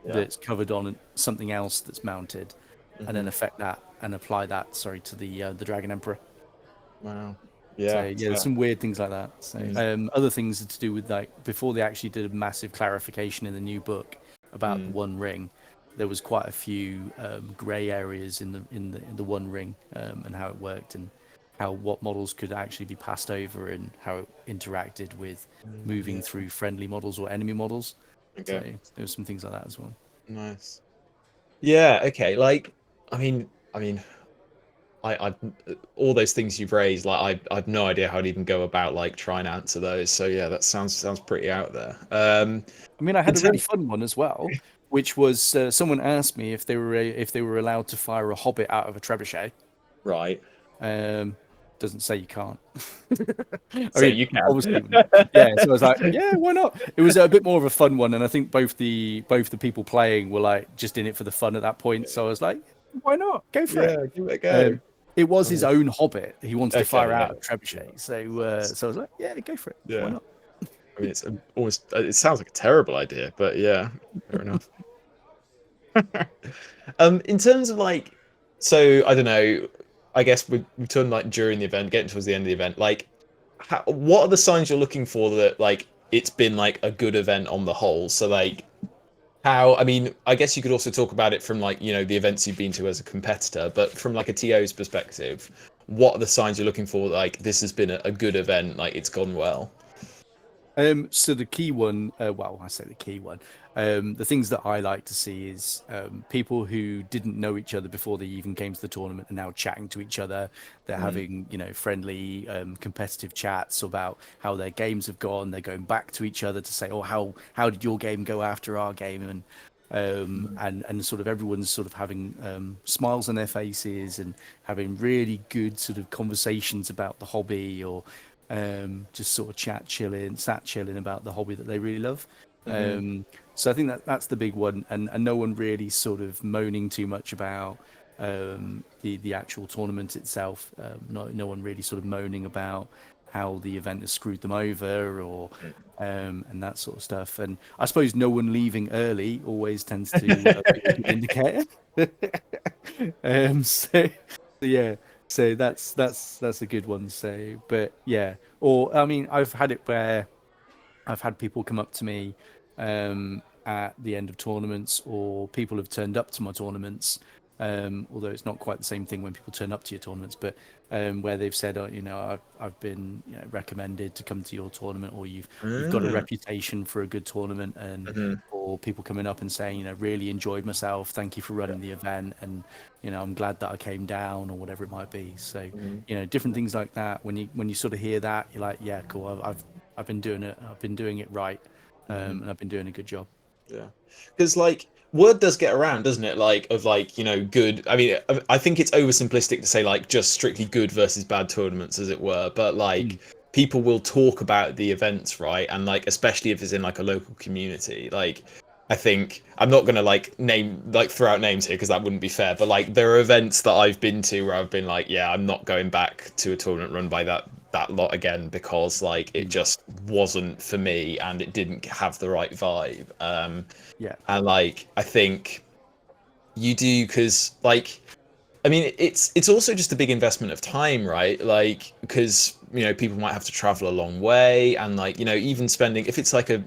Yeah. that's covered on something else that's mounted, and then Hmm. affect that and apply that. Sorry, to the Dragon Emperor. Wow. So Yeah. yeah, there's some weird things like that. So Mm. other things are to do with like before they actually did a massive clarification in the new book about the Mm. One Ring. There was quite a few grey areas in the One Ring, and how it worked and how what models could actually be passed over and how it interacted with moving Yeah. through friendly models or enemy models. So Okay. there was some things like that as well. Nice. Yeah. Okay. Like, I mean, I all those things you've raised, like I've no idea how to even go about like trying to answer those. So yeah, that sounds pretty out there. I mean, I In had a really terms, fun one as well, which was someone asked me if they were allowed to fire a hobbit out of a trebuchet. right. Um, doesn't say you can't. I So mean, you can. obviously, yeah. So I was like, yeah, why not? It was a bit more of a fun one, and I think both the people playing were like just in it for the fun at that point. So I was like, why not? Go for it. Yeah, give it a go. Um, it was his Oh, own hobbit. He wanted to fire okay, yeah. out a trebuchet, so I was like, yeah, go for it. Why Yeah. not? I mean, it's almost, it sounds like a terrible idea, but yeah, fair enough. In terms of like, so I don't know, I guess we've done like during the event, getting towards the end of the event, like, what are the signs you're looking for that like it's been like a good event on the whole? So like, how, I mean, I guess you could also talk about it from like, the events you've been to as a competitor, but from like a TO's perspective, what are the signs you're looking for? Like, this has been a good event, like it's gone well. So the key one, well, I say the key one. The things that I like to see is people who didn't know each other before they even came to the tournament are now chatting to each other. They're Mm, having, friendly, competitive chats about how their games have gone. They're going back to each other to say, "Oh, how did your game go after our game?" mm, And sort of everyone's sort of having smiles on their faces and having really good sort of conversations about the hobby or just sort of sat chilling about the hobby that they really love. mm-hmm, So I think that's the big one, and no one really sort of moaning too much about the actual tournament itself. No one really sort of moaning about how the event has screwed them over or and that sort of stuff. And I suppose no one leaving early always tends to be a good indicator. So yeah, so that's a good one. So, but yeah, or I mean, I've had it where I've had people come up to me at the end of tournaments, or people have turned up to my tournaments. Although it's not quite the same thing when people turn up to your tournaments, but where they've said, oh, I've been recommended to come to your tournament, or you've got a mm, reputation for a good tournament, and mm-hmm, or people coming up and saying, really enjoyed myself, thank you for yeah, running the event, and I'm glad that I came down, or whatever it might be. So mm-hmm, different things like that. When you sort of hear that, you're like, yeah, cool. I've been doing it. I've been doing it right, mm-hmm. and I've been doing a good job. Yeah, because like word does get around, doesn't it? Like of like good. I mean, I think it's oversimplistic to say like just strictly good versus bad tournaments, as it were. But like Mm. people will talk about the events, right? And like especially if it's in like a local community, like I think I'm not gonna like name like throw out names here because that wouldn't be fair. But like there are events that I've been to where I've been like, yeah, I'm not going back to a tournament run by that lot again because like it Mm. just wasn't for me and it didn't have the right vibe. Yeah. And like I think you do because like I mean, it's also just a big investment of time, right? Like, because people might have to travel a long way, and like even spending if it's like a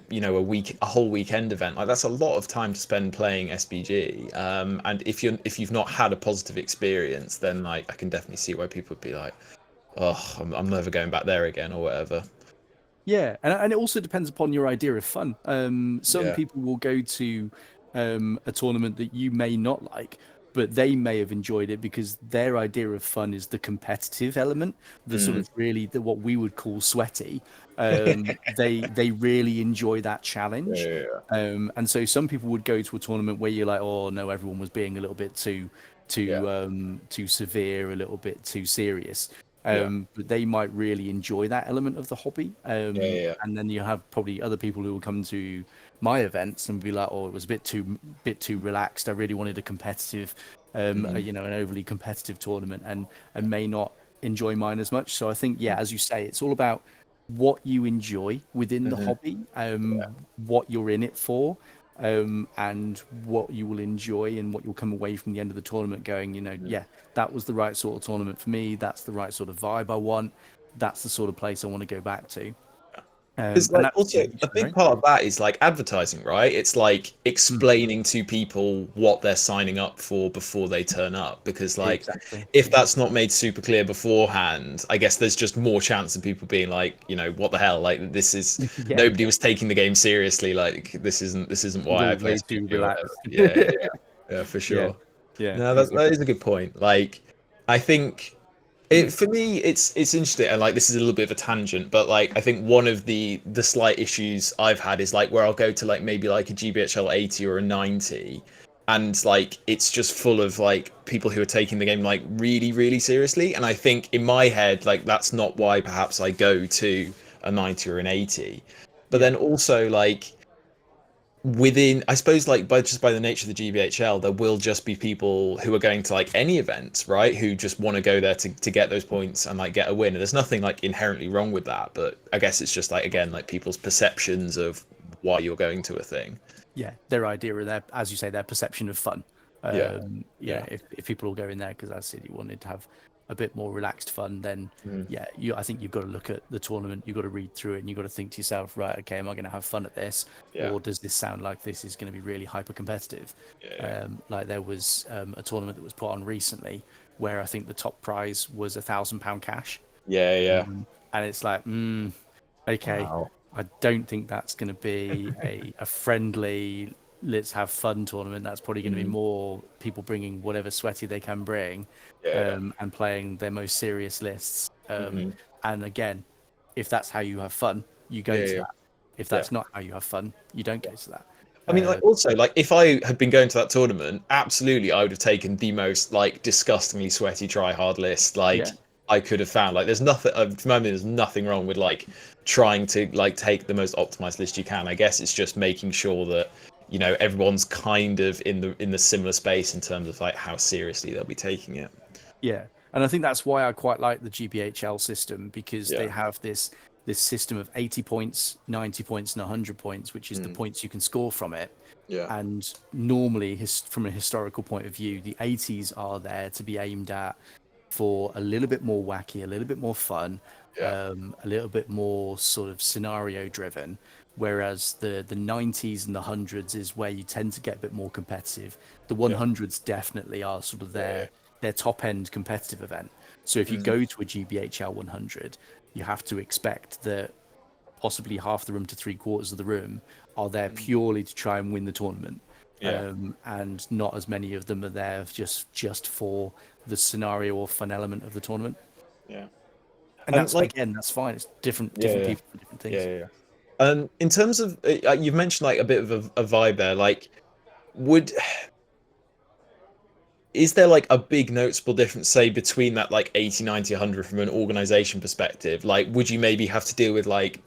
whole weekend event, like that's a lot of time to spend playing SBG. And if you've not had a positive experience, then like I can definitely see why people would be like, oh, I'm never going back there again or whatever. Yeah, and it also depends upon your idea of fun. Some Yeah. people will go to a tournament that you may not like, but they may have enjoyed it because their idea of fun is the competitive element, the sort Mm. of really the what we would call sweaty. They really enjoy that Yeah, challenge, yeah, and so some people would go to a tournament where you're like, oh no, everyone was being a little bit yeah, too severe, a little bit too serious. yeah, But they might really enjoy that element of the hobby. yeah, yeah, yeah. And then you have probably other people who will come to my events and be like, "Oh, it was a bit too relaxed. I really wanted a competitive, Mm, an overly competitive tournament, and may not enjoy mine as much." So I think, yeah, mm, as you say, it's all about what you enjoy within the mhm, hobby, yeah, what you're in it for, and what you will enjoy and what you'll come away from the end of the tournament going, mm. yeah, that was the right sort of tournament for me. That's the right sort of vibe I want. That's the sort of place I want to go back to. Because And like that's, also yeah, a big right? part of that is like advertising, right? It's like Mm, explaining to people what they're signing up for before they turn up. Because like exactly. if that's not made super clear beforehand, I guess there's just more chance of people being like, what the hell? Like this is Yeah, nobody was taking the game seriously. Like this isn't it was why I all play way too SPG or whatever. relaxed. Yeah, yeah, yeah, for Yeah, sure. yeah, No, that is a exactly. good point. Like I think for me it's interesting and like this is a little bit of a tangent but like I think one of the slight issues I've had is like where I'll go to like maybe like a GBHL 80 or a 90 and like it's just full of like people who are taking the game like really really seriously and I think in my head like that's not why perhaps I go to a 90 or an 80 but Yeah, then also like within I suppose like by the nature of the GBHL there will just be people who are going to like any event right who just want to go there to get those points and like get a win and there's nothing like inherently wrong with that but I guess it's just like again like people's perceptions of why you're going to a thing. yeah. Their idea of their, as you say, their perception of fun. Yeah, Yeah, yeah. if people all go in there because as I said you wanted to have a bit more relaxed fun, then Mm, yeah, I think you've got to look at the tournament, you've got to read through it, and you've got to think to yourself, right, okay, am I going to have fun at this, yeah, or does this sound like this is going to be really hyper competitive? yeah, Like there was a tournament that was put on recently where I think the top prize was £1,000 cash, yeah, yeah, yeah. and it's like, okay, Wow. I don't think that's going to be a friendly, let's have fun tournament. That's probably going to be Mm, more people bringing whatever sweaty they can bring, yeah, yeah. and playing their most serious lists. Hmm. And again, if that's how you have fun, you go Yeah, to yeah, that. If yeah. that's not how you have fun, you don't go to that. I mean, like, also, like, if I had been going to that tournament, absolutely, I would have taken the most, like, disgustingly sweaty try hard list, like, Yeah, I could have found. Like, there's nothing, for me, there's nothing wrong with, like, trying to, like, take the most optimized list you can. I guess it's just making sure that, everyone's kind of in the similar space in terms of, like, how seriously they'll be taking it. yeah, and I think that's why I quite like the GBHL system because they Yeah. have this system of 80 points, 90 points, and 100 points, which is the Mm. points you can score from it. Yeah. And normally, from a historical point of view, the 80s are there to be aimed at for a little bit more wacky, a little bit more fun, Yeah. a little bit more sort of scenario driven. Whereas the 90s and the hundreds is where you tend to get a bit more competitive. The Yeah. 100s definitely are sort of Yeah. their top end competitive event. So if you Mm. go to a GBHL 100, you have to expect that possibly half the room to three quarters of the room are there Mm. purely to try and win the tournament, Yeah. and not as many of them are there just for the scenario or fun element of the tournament. Yeah. And And that's like, again, that's fine. It's different yeah, different yeah, people for different yeah, things. yeah. Yeah. In terms of, you've mentioned like a bit of a vibe there. Like, would is there like a big noticeable difference, say, between that like 80, 90, 100 from an organization perspective? Like, would you maybe have to deal with like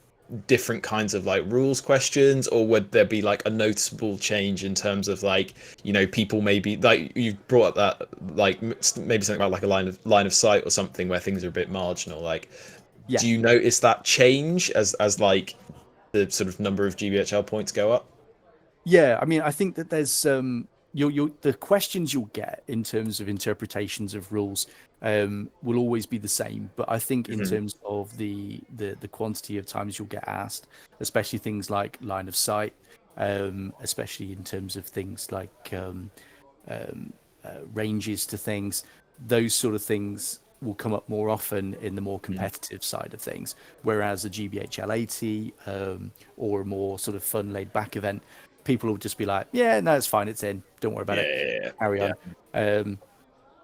different kinds of like rules questions, or would there be like a noticeable change in terms of like, people maybe like you brought up that like maybe something about like a line of sight or something where things are a bit marginal. Like, Yeah. do you notice that change as like the sort of number of GBHL points go up? Yeah, I mean, I think that there's you'll the questions you'll get in terms of interpretations of rules will always be the same. But I think in Hmm. terms of the quantity of times you'll get asked, especially things like line of sight, especially in terms of things like um, ranges to things, those sort of things will come up more often in the more Hmm. competitive side of things. Whereas a GBHL 80 or a more sort of fun laid back event, people will just be like, yeah, no, it's fine, it's in, don't worry about Yeah, it, yeah, carry yeah, on.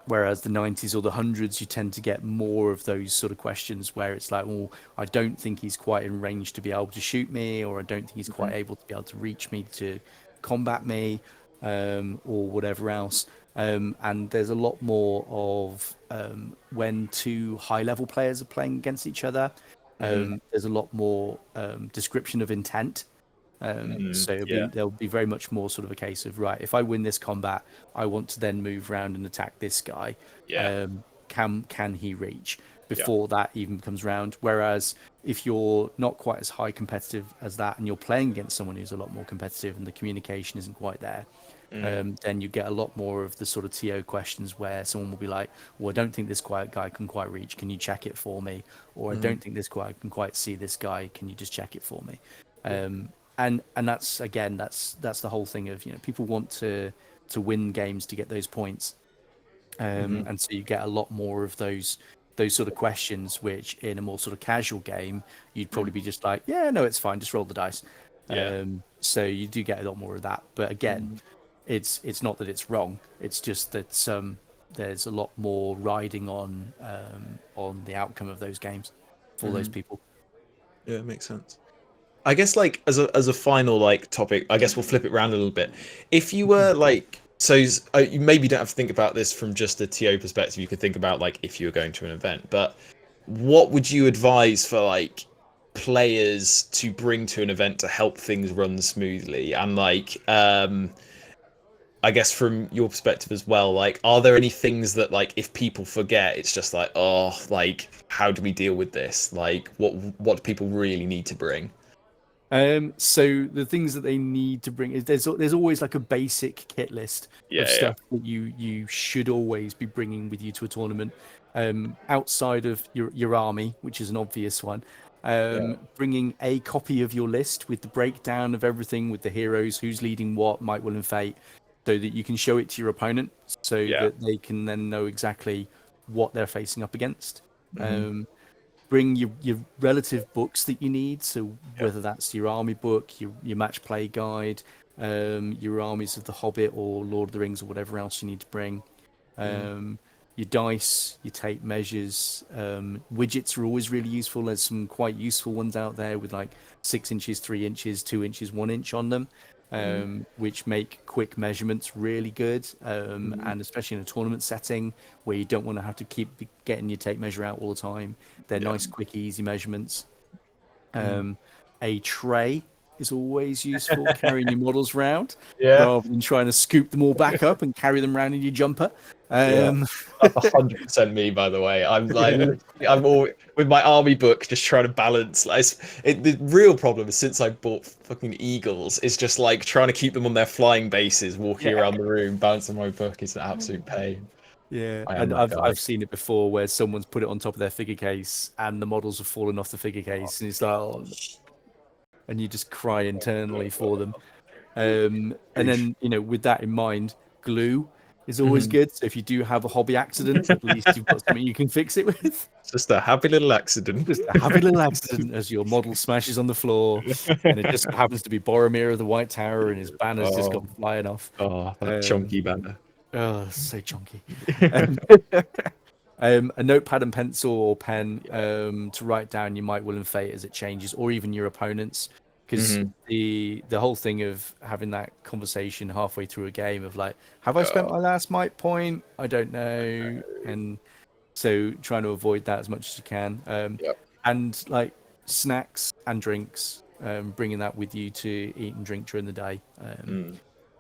Whereas the 90s or the hundreds, you tend to get more of those sort of questions where it's like, well, I don't think he's quite in range to be able to shoot me, or I don't think he's yeah. quite able to be able to reach me to combat me, or whatever else. And there's a lot more of when two high level players are playing against each other. Hmm. There's a lot more description of intent. Hmm. So Yeah, there'll be very much more sort of a case of, right, if I win this combat, I want to then move around and attack this guy. yeah, Can he reach yeah. before that even comes round? Whereas if you're not quite as high competitive as that, and you're playing against someone who's a lot more competitive, and the communication isn't quite there, Mm. then you get a lot more of the sort of TO questions where someone will be like, well, I don't think this guy can quite reach. Can you check it for me? Or I Mm. don't think this guy can quite see this guy. Can you just check it for me? Cool. And that's, again, that's the whole thing of, people want to win games to get those points, Hmm. and so you get a lot more of those sort of questions, which in a more sort of casual game you'd Mm. probably be just like, yeah, no, it's fine, just roll the dice. Yeah. So you do get a lot more of that, but again, Mm. it's not that it's wrong, it's just that there's a lot more riding on the outcome of those games for those Hmm. people. Yeah, it makes sense. I guess like as a final like topic, I guess we'll flip it around a little bit. If you were like, so you maybe don't have to think about this from just a TO perspective. You could think about like if you were going to an event, but what would you advise for like players to bring to an event to help things run smoothly? And like, I guess from your perspective as well, like, are there any things that like if people forget, it's just like, oh, like how do we deal with this? Like, what do people really need to bring? So the things that they need to bring is there's always like a basic kit list of Yeah, yeah, stuff that you should always be bringing with you to a tournament. Outside of your army, which is an obvious one, yeah. bringing a copy of your list with the breakdown of everything, with the heroes, who's leading what, might, will, and fate, so that you can show it to your opponent, so Yeah. that they can then know exactly what they're facing up against. Hmm. Um, Bring your relative books that you need. So Yeah. whether that's your army book, your match play guide, your armies of the Hobbit or Lord of the Rings or whatever else you need to bring. Hmm. Um, your dice, your tape measures, widgets are always really useful. There's some quite useful ones out there with like 6 inches, 3 inches, 2 inches, 1 inch on them, Hmm. which make quick measurements really good. Hmm. And especially in a tournament setting where you don't want to have to keep getting your tape measure out all the time, they're Yeah. nice, quick, easy measurements. Hmm. Um, a tray is always useful, carrying your models around Yeah. rather than trying to scoop them all back up and carry them around in your jumper. Yeah. Um, That's 100% me, by the way. I'm like, yeah, I'm all with my army book, just trying to balance. Like, the real problem is since I bought fucking eagles, is just like trying to keep them on their flying bases, walking yeah, around the room, balancing my book is an absolute pain. yeah. I am And that I've guy. I've seen it before where someone's put it on top of their figure case and the models have fallen off the figure case, and it's like, oh, no. And you just cry internally for them. And Oof. then, with that in mind, glue is always Mhm. good. So if you do have a hobby accident, at least you've got something you can fix it with. It's just a happy little accident. Just a happy little accident as your model smashes on the floor, and it just happens to be Boromir of the White Tower, and his banner's just Oh, gone flying off. oh, that Um, chunky banner. oh, so chunky. Um, a notepad and pencil or pen, to write down your might, will, and fate as it changes, or even your opponents. because Hmm. the whole thing of having that conversation halfway through a game of like, have I spent Oh, my last might point? I don't know, and so trying to avoid that as much as you can, yep. and like snacks and drinks, bringing that with you to eat and drink during the day,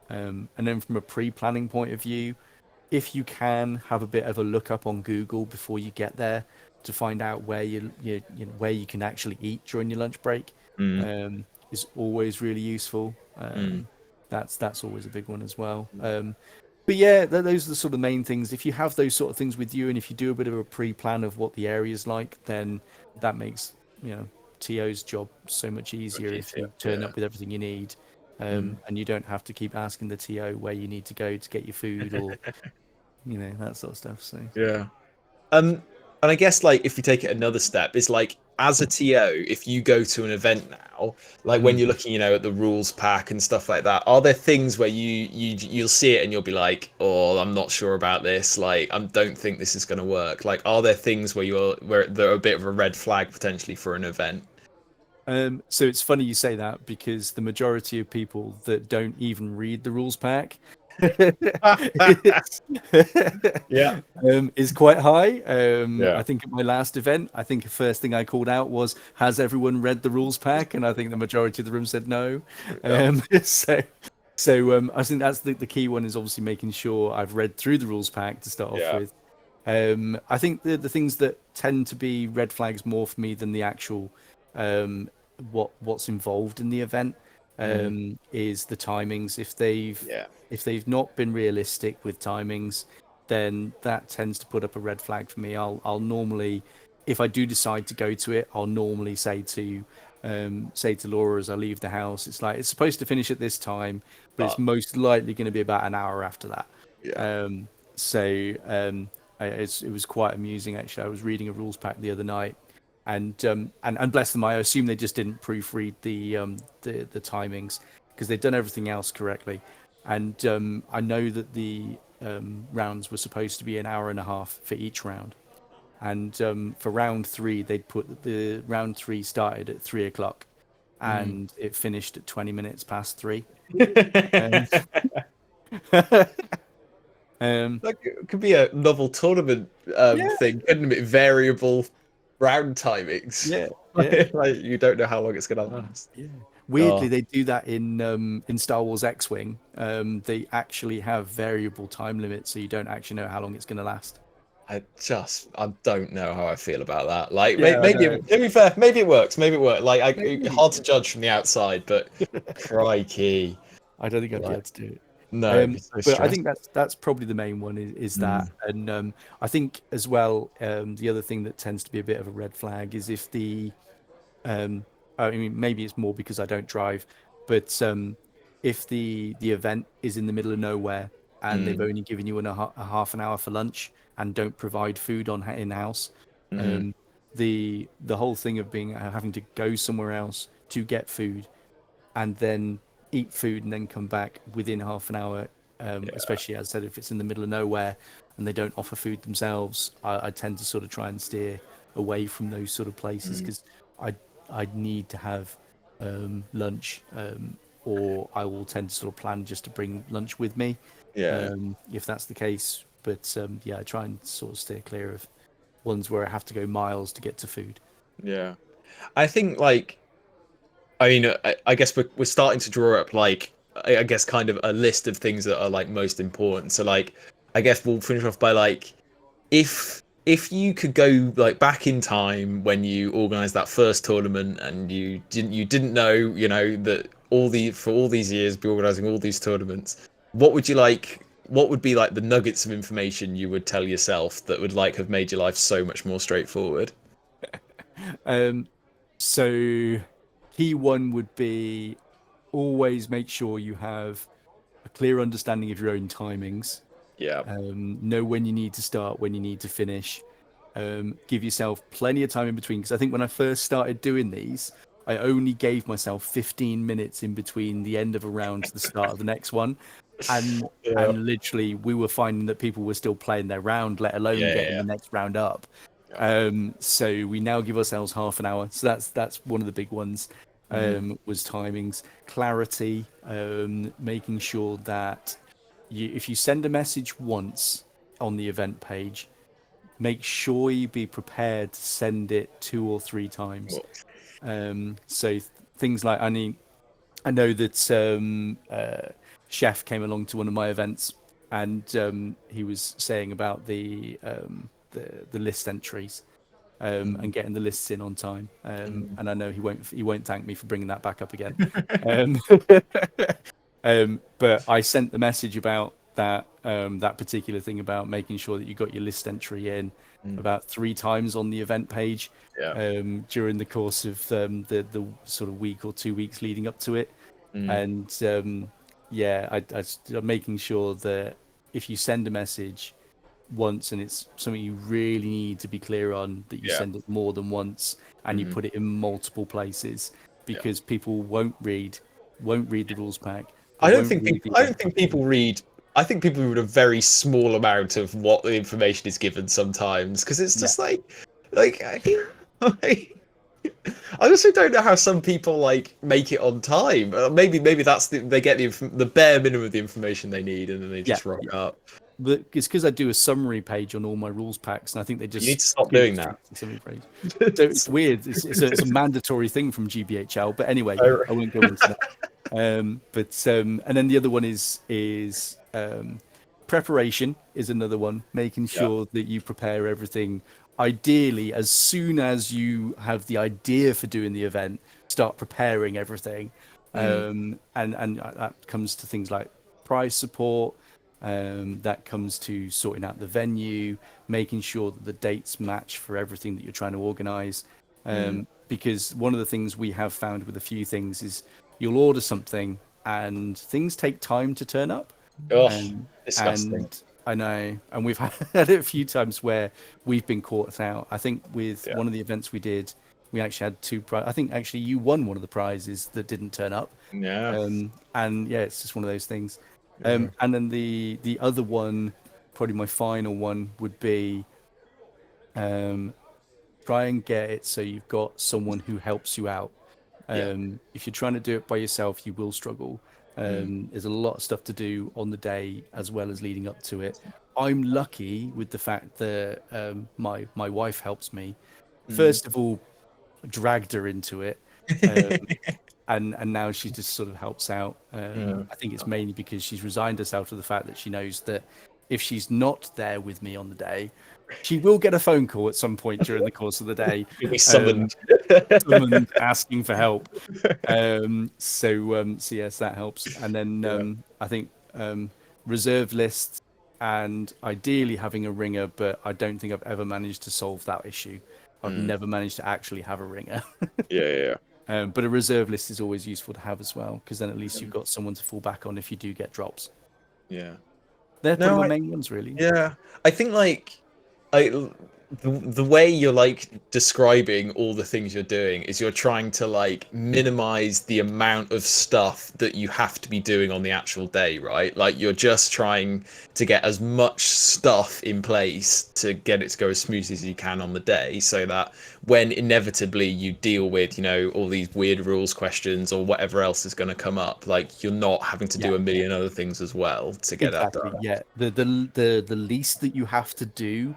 Mm, and then from a pre-planning point of view, if you can have a bit of a look up on Google before you get there to find out where where you can actually eat during your lunch break, mm, is always really useful. mm, That's always a big one as well. But yeah, those are the sort of main things. If you have those sort of things with you, and if you do a bit of a pre-plan of what the area is like, then that makes TO's job so much easier okay, if you turn yeah. up with everything you need, Mm, and you don't have to keep asking the TO where you need to go to get your food or that sort of stuff. So yeah. And I guess like if you take it another step, is like as a TO, if you go to an event now, like when mm. you're looking, at the rules pack and stuff like that, are there things where you'll see it and you'll be like, oh, I'm not sure about this, like I don't think this is going to work. Like, are there things where they're a bit of a red flag potentially for an event? So it's funny you say that because the majority of people that don't even read the rules pack is, Yeah, is quite high. I yeah, think at my last event, I think the first thing I called out was, "Has everyone read the rules pack?" And I think the majority of the room said no. yeah. So, so I think that's the key one is obviously making sure I've read through the rules pack to start off Yeah. with. I think the things that tend to be red flags more for me than the actual um, what's involved in the event Mm, is the timings. yeah. If they've not been realistic with timings, then that tends to put up a red flag for me. I'll normally, if I do decide to go to it, I'll normally say to Laura as I leave the house, it's like it's supposed to finish at this time, but it's But most likely going to be about an hour after that. yeah. Um, so it was quite amusing actually. I was reading a rules pack the other night, and bless them, I assume they just didn't proofread the timings because they'd done everything else correctly, and I know that the rounds were supposed to be an hour and a half for each round, and for round three they'd put the round three started at 3 o'clock, Mm. and it finished at 20 minutes past three. Um, um, Like it could be a novel tournament yeah, thing, couldn't it? Variable round timings. yeah, yeah. Like you don't know how long it's gonna last. Yeah. Weirdly, Oh, they do that in Star Wars X-Wing. They actually have variable time limits, so you don't actually know how long it's going to last. I don't know how I feel about that. Like Yeah, I maybe know. to be fair, maybe it works. Maybe it works. Like Maybe. hard to judge from the outside, but crikey, I don't think I'd be like able to do it. no, it'd be so But I stressful. think that's probably the main one is that, Mm, and I think as well the other thing that tends to be a bit of a red flag is if the Um, I mean, maybe it's more because I don't drive, but if the event is in the middle of nowhere and they've mm, only given you a half an hour for lunch and don't provide food in house, mm, um, the whole thing of being having to go somewhere else to get food and then eat food and then come back within half an hour, yeah. especially as I said, if it's in the middle of nowhere and they don't offer food themselves, I tend to sort of try and steer away from those sort of places Mm, because I I need to have lunch, or I will tend to sort of plan just to bring lunch with me, yeah. if that's the case. But yeah, I try and sort of steer clear of ones where I have to go miles to get to food. Yeah. I think like I mean, I guess we're starting to draw up like I guess kind of a list of things that are like most important. So like I guess we'll finish off by like if you could go like back in time when you organized that first tournament and you didn't know that for all these years be organizing all these tournaments, what would be like the nuggets of information you would tell yourself that would like have made your life so much more straightforward? Um, so key one would be always make sure you have a clear understanding of your own timings. Yeah. Know when you need to start, when you need to finish. Give yourself plenty of time in between. Because I think when I first started doing these, I only gave myself 15 minutes in between the end of a round to the start of the next one. And Yeah. and literally we were finding that people were still playing their round, let alone Yeah. getting Yeah. the next round up. Yeah. So we now give ourselves half an hour. So that's one of the big ones. Mm. was timings, clarity, making sure that if you send a message once on the event page, make sure you be prepared to send it 2 or 3 times. Well, So things like, I know that Chef came along to one of my events, and he was saying about the list entries, mm, and getting the lists in on time. mm, And I know he won't thank me for bringing that back up again. Um, but I sent the message about that particular thing about making sure that you got your list entry in mm, about 3 times on the event page yeah. during the course of the sort of week or 2 weeks leading up to it. Mm, And yeah, I'm making sure that if you send a message once and it's something you really need to be clear on, that you yeah. send it more than once and you Mm, put it in multiple places, yeah. because people won't read the rules pack. They I don't won't think read people. the I don't event think booking. people read. I think people read a very small amount of what the information is given sometimes because it's Yeah, just like I also don't know how some people like make it on time. Maybe that's they get the bare minimum of the information they need and then they yeah, just rock yeah. up. But it's because I do a summary page on all my rules packs, and I think they You need just to stop skim doing through that. the summary page. So it's weird. It's a mandatory thing from GBHL. But anyway, I- I won't go into that. And then the other one is preparation is another one. Making yeah. sure that you prepare everything. Ideally, as soon as you have the idea for doing the event, start preparing everything. Mm, And that comes to things like prize support. That comes to sorting out the venue, making sure that the dates match for everything that you're trying to organize. mm. Because one of the things we have found with a few things is you'll order something and things take time to turn up. Oh, Um, disgusting. and I know, and we've had it a few times where we've been caught out. I think with Yeah. one of the events we did, we actually had I think actually you won one of the prizes that didn't turn up. Yeah. And yeah, it's just one of those things. Yeah. And then the other one, probably my final one, would be um, try and get it so you've got someone who helps you out. Yeah. If you're trying to do it by yourself, you will struggle. Mm, There's a lot of stuff to do on the day as well as leading up to it. I'm lucky with the fact that my wife helps me. mm. First of all, dragged her into it. Um, and now she just sort of helps out. Yeah. I think it's mainly because she's resigned herself to the fact that she knows that if she's not there with me on the day, she will get a phone call at some point during the course of the day, You'll be um, summoned. someone asking for help. So yes, that helps. And then Yeah. I think reserve lists and ideally having a ringer, but I don't think I've ever managed to solve that issue. I've Mm. never managed to actually have a ringer. Yeah. Yeah. But a reserve list is always useful to have as well, because then at least Yeah. you've got someone to fall back on if you do get drops. Yeah. They're probably No, my I, main ones, really. yeah. I think like I the way you're like describing all the things you're doing is you're trying to like minimize the amount of stuff that you have to be doing on the actual day, right? Like you're just trying to get as much stuff in place to get it to go as smoothly as you can on the day so that when inevitably you deal with, all these weird rules questions or whatever else is going to come up, like you're not having to Yeah, do a million other things as well to get that exactly. done. Yeah, the least that you have to do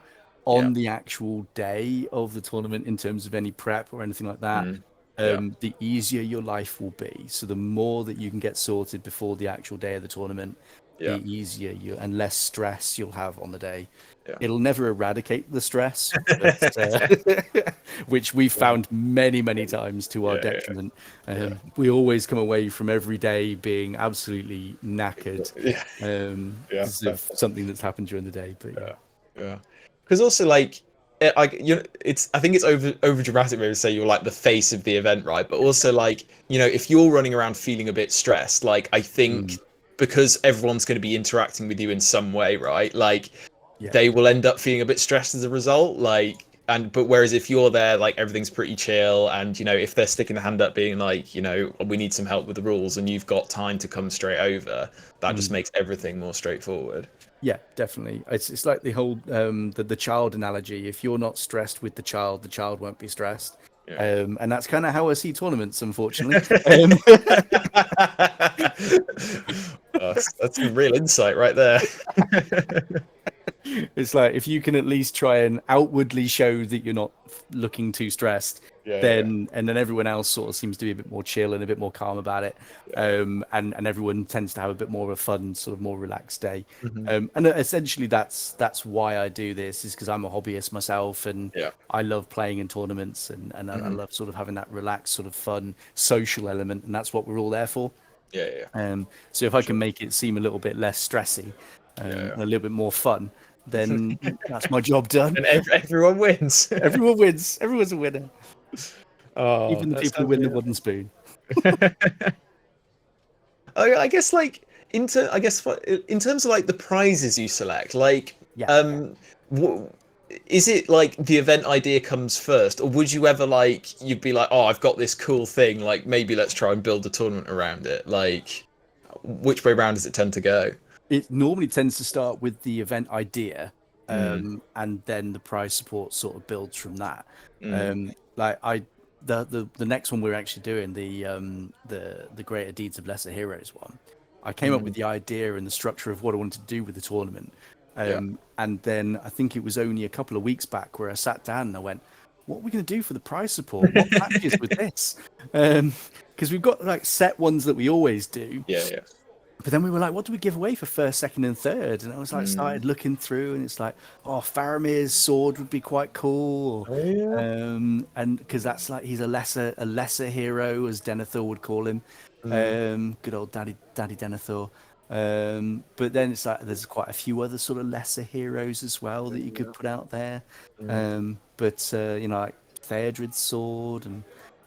Yeah. on the actual day of the tournament in terms of any prep or anything like that, Mm. Yeah. the easier your life will be. So the more that you can get sorted before the actual day of the tournament, the Yeah. easier you and less stress you'll have on the day. Yeah. It'll never eradicate the stress, but which we've Yeah. found many, many times to our Yeah. detriment. Yeah. We always come away from every day being absolutely knackered Yeah. Yeah. because of something that's happened during the day. But yeah, Yeah. Yeah. Because also like it's I think it's over dramatic maybe to say you're like the face of the event, right? But also like, if you're running around feeling a bit stressed, like I think mm, because everyone's going to be interacting with you in some way, right? Like yeah, they will end up feeling a bit stressed as a result. But whereas if you're there, like everything's pretty chill, and if they're sticking the hand up, being like, we need some help with the rules, and you've got time to come straight over, that just mm, makes everything more straightforward. yeah, definitely. It's like the whole the child analogy. If you're not stressed with the child won't be stressed. Yeah. And that's kind of how I see tournaments, unfortunately. That's some real insight right there. It's like if you can at least try and outwardly show that you're not looking too stressed, Yeah, yeah, then everyone else sort of seems to be a bit more chill and a bit more calm about it. yeah. And everyone tends to have a bit more of a fun, sort of more relaxed day. Hmm. And essentially that's why I do this, is because I'm a hobbyist myself and Yeah. I love playing in tournaments, and I Hmm. love sort of having that relaxed, sort of fun social element, and that's what we're all there for. Yeah, yeah, So if I can sure. make it seem a little bit less stressy, Yeah, a little bit more fun, then yeah. that's my job done. And everyone wins. Everyone wins. Everyone's a winner. Oh, Even the that people who sounds win the really wooden spoon. nice. I guess like in terms of like the prizes you select, like Yeah. wh- is it like the event idea comes first, or would you ever like you'd be like, oh, I've got this cool thing, like maybe let's try and build a tournament around it? Like, which way round does it tend to go? It normally tends to start with the event idea, Mm, and then the prize support sort of builds from that. mm, Like the next one we're actually doing, the Greater Deeds of Lesser Heroes one. I came up with mm, the idea and the structure of what I wanted to do with the tournament, yeah. and then I think it was only a couple of weeks back where I sat down and I went, "What are we going to do for the prize support? What matches with this?" Because we've got like set ones that we always do, Yeah, yeah. but then we were like, what do we give away for first, second, and third? And I was like, Mm. started looking through, and it's like, oh, Faramir's sword would be quite cool, Oh yeah. and because that's like he's a lesser hero, as Denethor would call him, Mm, good old Daddy Denethor. But then it's like there's quite a few other sort of lesser heroes as well that you could yeah. put out there, Mm, but like Theodred's sword,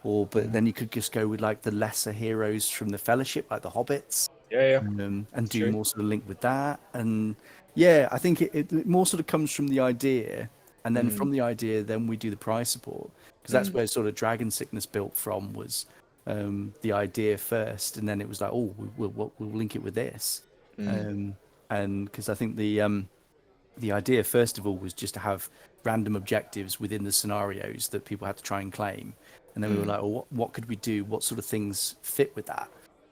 but mm. then you could just go with like the lesser heroes from the Fellowship, like the Hobbits, Yeah, yeah. and That's do true. more sort of link with that. And yeah, I think it more sort of comes from the idea, and then Mm, from the idea, then we do the prize support, because that's mm, where sort of Dragon Sickness built from, was the idea first, and then it was like, oh, we'll link it with this, mm, um, and because I think the idea first of all was just to have random objectives within the scenarios that people had to try and claim, and then we were mm, like, well, what could we do? What sort of things fit with that?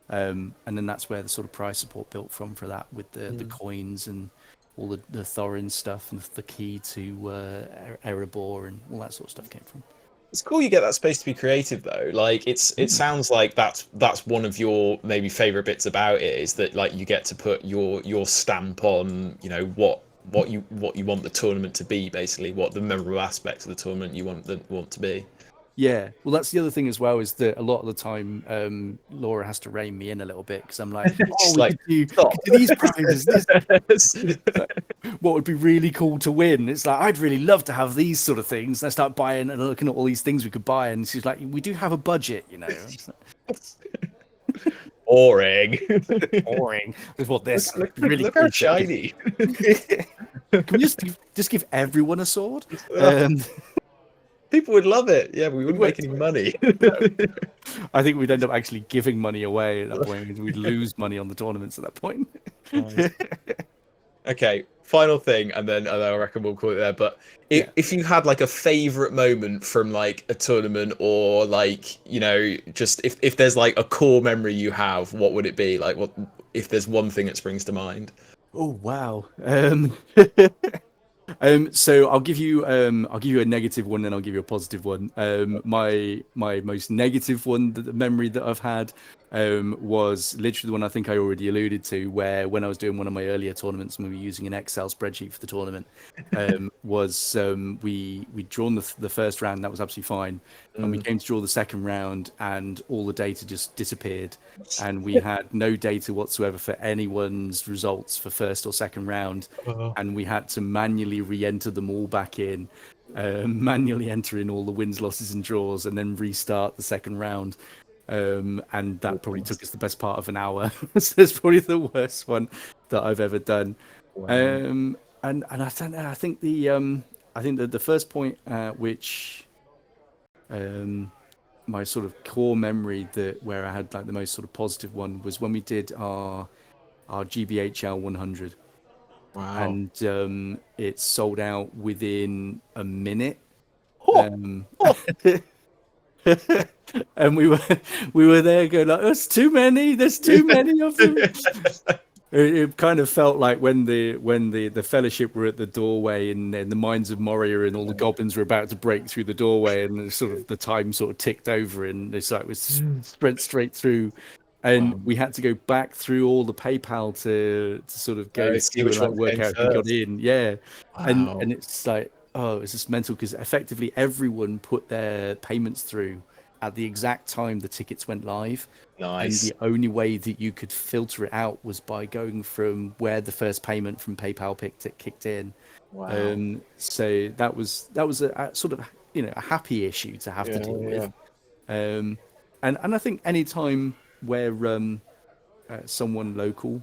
And then that's where the sort of prize support built from for that, with the mm. coins and all the Thorin stuff, and the key to Erebor and all that sort of stuff came from. It's cool you get that space to be creative though. Like it Mm. sounds like that's one of your maybe favorite bits about it is that like you get to put your stamp on, what you want the tournament to be, basically, what the memorable aspects of the tournament you want to be. Yeah, well, that's the other thing as well, is that a lot of the time, Laura has to rein me in a little bit, because I'm like, oh, Just we like could do we stop. could do these prizes. Like, what would be really cool to win? It's like, I'd really love to have these sort of things. And I start buying and looking at all these things we could buy, and she's like, we do have a budget. It's like, Boring. boring. With what look, this look, would be look, really look how cool to give. shiny. Can we just give everyone a sword? Ugh, Um, people would love it. Yeah, but we it wouldn't would. make any money. No. I think we'd end up actually giving money away at that point. We'd lose money on the tournaments at that point. Nice. Okay, final thing, and then I reckon we'll call it there. But Yeah. if you had like a favorite moment from like a tournament, or like just if there's like a core memory you have, what would it be? Like, what if there's one thing that springs to mind? Oh wow. So I'll give you a negative one, and I'll give you a positive one. My most negative one, the memory that I've had, was literally the one I think I already alluded to, where when I was doing one of my earlier tournaments and we were using an Excel spreadsheet for the tournament, was we'd drawn the first round, that was absolutely fine, and we Mm. came to draw the second round, and all the data just disappeared, and we had no data whatsoever for anyone's results for first or second round, Oh, and we had to manually re-enter them all back in, manually enter in all the wins, losses, and draws, and then restart the second round. And that probably took us the best part of an hour. So it's probably the worst one that I've ever done. wow. And I don't know. I think that the first point, which um, my sort of core memory, that where I had like the most sort of positive one, was when we did our GBHL 100, Wow. and it sold out within a minute. Oh, Um, oh. And we were there going like, there's too many. There's too many of them. It kind of felt like when the fellowship were at the doorway in the mines of Moria, and all the goblins were about to break through the doorway, and the time sort of ticked over, and it's like it was went straight through, and Wow. we had to go back through all the PayPal to sort of go See through and which like one work came out who got first. in. Yeah, Wow. and it's like, oh, it's just mental because effectively everyone put their payments through at the exact time the tickets went live. And Nice. the only way that you could filter it out was by going from where the first payment from PayPal kicked in. Wow. So that was a sort of a happy issue to have to Yeah, deal with. yeah. And I think any time where someone local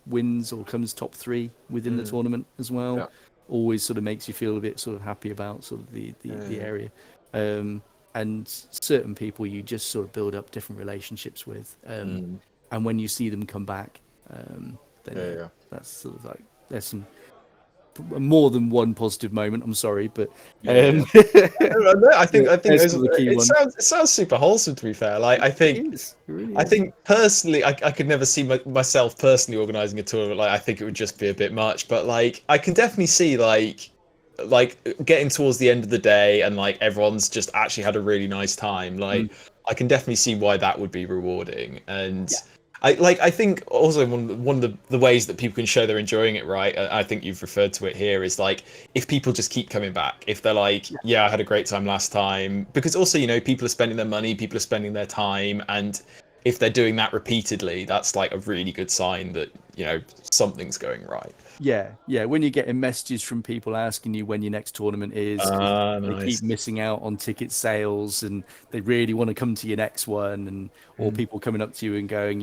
wins or comes top three within the Mm, tournament as well, yeah. always sort of makes you feel a bit sort of happy about sort of the Mm, area. Um, and certain people you just sort of build up different relationships with. mm, And when you see them come back, then yeah, yeah, yeah. that's sort of like there's some more than one positive moment. I'm sorry, but Yeah, yeah. I think there's those some of the key ones. it sounds super wholesome, to be fair. Like It is, it really I is. think personally, I could never see myself personally organizing a tournament. Like, I think it would just be a bit much. But like, I can definitely see like getting towards the end of the day and like everyone's just actually had a really nice time. Mm, Like, I can definitely see why that would be rewarding. And yeah, I think also one of the ways that people can show they're enjoying it, right? I think you've referred to it here is like if people just keep coming back, if they're like, yeah, yeah, I had a great time last time, because also people are spending their money, people are spending their time, and if they're doing that repeatedly, that's like a really good sign that something's going right. yeah. When you're getting messages from people asking you when your next tournament is because Ah, they keep nice. missing out on ticket sales and they really want to come to your next one, and or Mm, people coming up to you and going,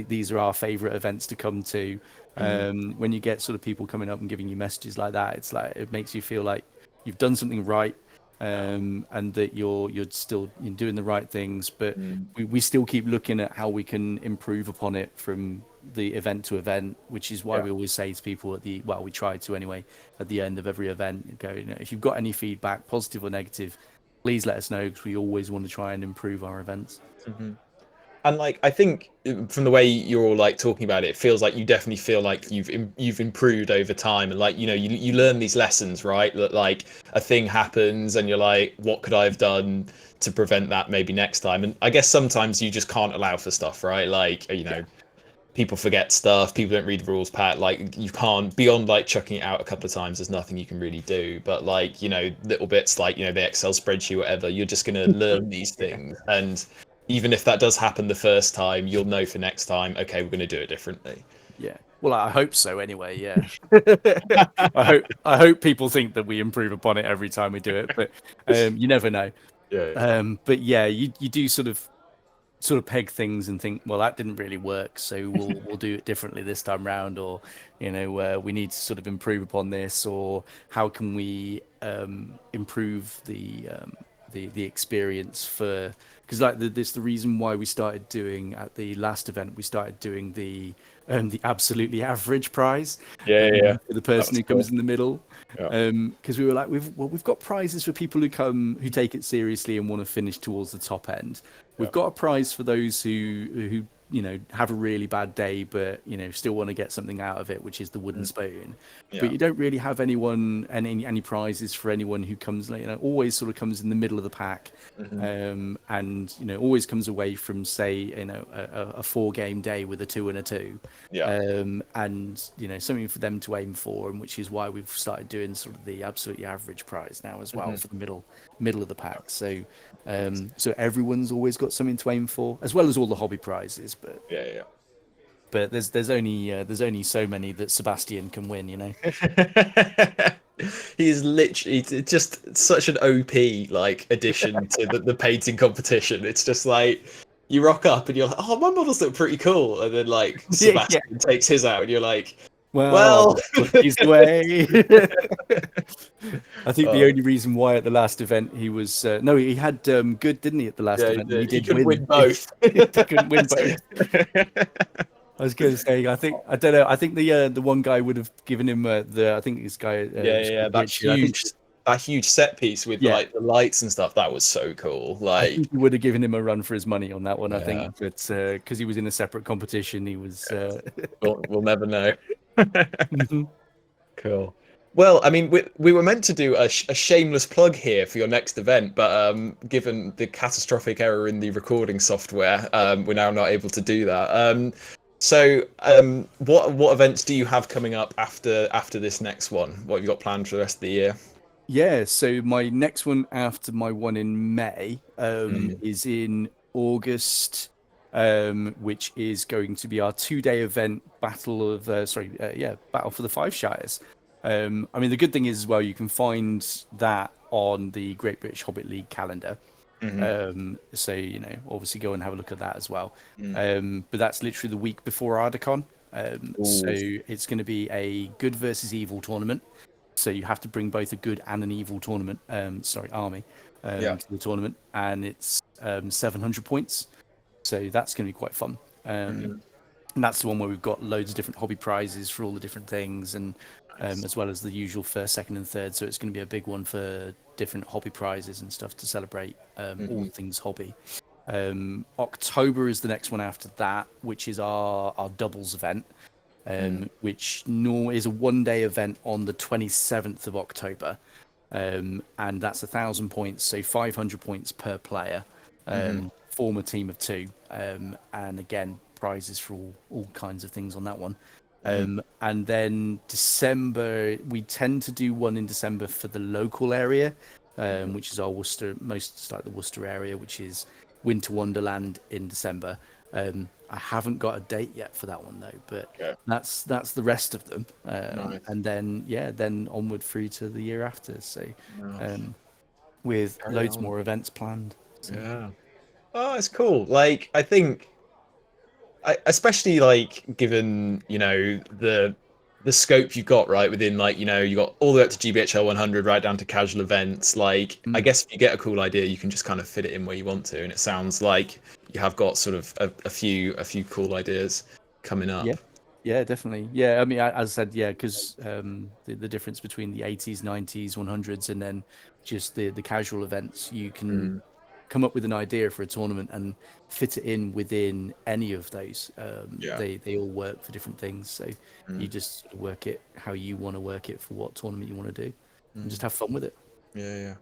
these are our favorite events to come to. mm, When you get sort of people coming up and giving you messages like that, it's like it makes you feel like you've done something right, yeah. and that you're still doing the right things. But Mm, we still keep looking at how we can improve upon it from the event to event, which is why yeah. we always say to people we try to anyway, at the end of every event, go, if you've got any feedback, positive or negative, please let us know because we always want to try and improve our events. Mhm. And like I think from the way you're all like talking about it, it feels like you definitely feel like you've improved over time, and like you learn these lessons, right? That like a thing happens, and you're like, what could I have done to prevent that maybe next time? And I guess sometimes you just can't allow for stuff, right? Like Yeah, people forget stuff, people don't read the rules pack. Like you can't beyond like chucking it out a couple of times. There's nothing you can really do. But like little bits like the Excel spreadsheet, whatever. You're just gonna learn these yeah, things and even if that does happen the first time, you'll know for next time, okay, we're going to do it differently. yeah. Well, I hope so anyway. Yeah. I hope people think that we improve upon it every time we do it, but you never know. Yeah, But yeah, you do sort of peg things and think, well, that didn't really work, so we'll do it differently this time round, or we need to sort of improve upon this, or how can we improve the experience for, because like this the reason why we started doing at the last event, we started doing the absolutely average prize yeah, yeah, yeah. for the That person was who cool. comes in the middle, Yeah. because we were like, we've got prizes for people who take it seriously and want to finish towards the top end. Yeah. We've got a prize for those who have a really bad day, but still want to get something out of it, which is the wooden Mm, spoon. But yeah. you don't really have any prizes for anyone who comes, always sort of comes in the middle of the pack, Hmm. and always comes away from, say, a 4 game day with a 2 and a 2, Yeah. and something for them to aim for, and which is why we've started doing sort of the absolutely average prize now as well Hmm. for the middle of the pack. So everyone's always got something to aim for, as well as all the hobby prizes. But Yeah, yeah. there's only so many that Sebastian can win. He's literally just such an OP like addition to the painting competition. It's just like you rock up and you're like, oh, my models look pretty cool, and then like Yeah, yeah. Sebastian takes his out, and you're like, Well, I'll well, just put these away. I think the uh, only reason why at the last event he was no, he had good, didn't he, at the last yeah, event, and he he did couldn't win. win both. He couldn't win both. I was going to say, I don't know. I think the one guy would have given him I think this guy Yeah, was yeah, called that Richard. I think huge. that huge set piece with Yeah. like the lights and stuff. That was so cool. I Like, think we would have given him a run for his money on that one. I yeah, think, but because he was in a separate competition, he was. we'll never know. Mhm. Cool. Well, I mean, we were meant to do a shameless plug here for your next event, but given the catastrophic error in the recording software, we're now not able to do that. What events do you have coming up after this next one? What have you got planned for the rest of the year? Yeah, so my next one after my one in May Mm, is in August, which is going to be our 2-day event, Battle of Battle for the Five Shires. I mean, the good thing is as well, you can find that on the Great British Hobbit League calendar. hmm So obviously go and have a look at that as well. mm. But that's literally the week before Ardacon. So Ooh, it's going to be a good versus evil tournament. So you have to bring both a good and an evil tournament, army, yeah. to the tournament, and it's 700 points. So that's going to be quite fun. hmm And that's the one where we've got loads of different hobby prizes for all the different things, and Nice. as well as the usual first, second, and third. So it's going to be a big one for different hobby prizes and stuff to celebrate all hmm things hobby. October is the next one after that, which is our doubles event, mm which is a 1-day event on the 27th of October. And that's 1,000 points, so 500 points per player. hmm Form a team of two, and again, prizes for all kinds of things on that one. hmm And then December, we tend to do one in December for the local area, which is our Worcester, most like the Worcester area, which is Winter Wonderland in December. I haven't got a date yet for that one though, but Okay. that's the rest of them. Nice. And then onward through to the year after. So Nice. um, with Carry loads on. more events planned. So Yeah. Oh, it's cool. Like, I think especially like given the scope you've got right within like you got all the way up to GBHL 100 right down to casual events. Like I mm, guess if you get a cool idea, you can just kind of fit it in where you want to, and it sounds like you have got sort of a few cool ideas coming yeah, up. yeah, definitely. Yeah, I mean, as I said, yeah, because the difference between the 80s, 90s, 100s, and then just the casual events, you can Mm, come up with an idea for a tournament and fit it in within any of those. yeah. They all work for different things, so you Mm, just work it how you want to work it for what tournament you want to do, and just mm, have fun with it. yeah, yeah.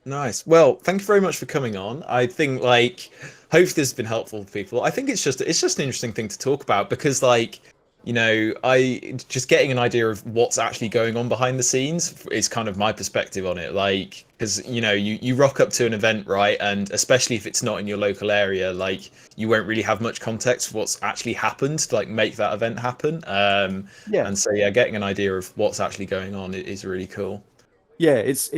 Nice. Well, thank you very much for coming on. I think like hopefully this has been helpful for people. I think it's just an interesting thing to talk about because like I just getting an idea of what's actually going on behind the scenes is kind of my perspective on it. Like because you rock up to an event, right? And especially if it's not in your local area, like you won't really have much context for what's actually happened to like make that event happen. Yeah, And so yeah, getting an idea of what's actually going on is really cool. yeah, it's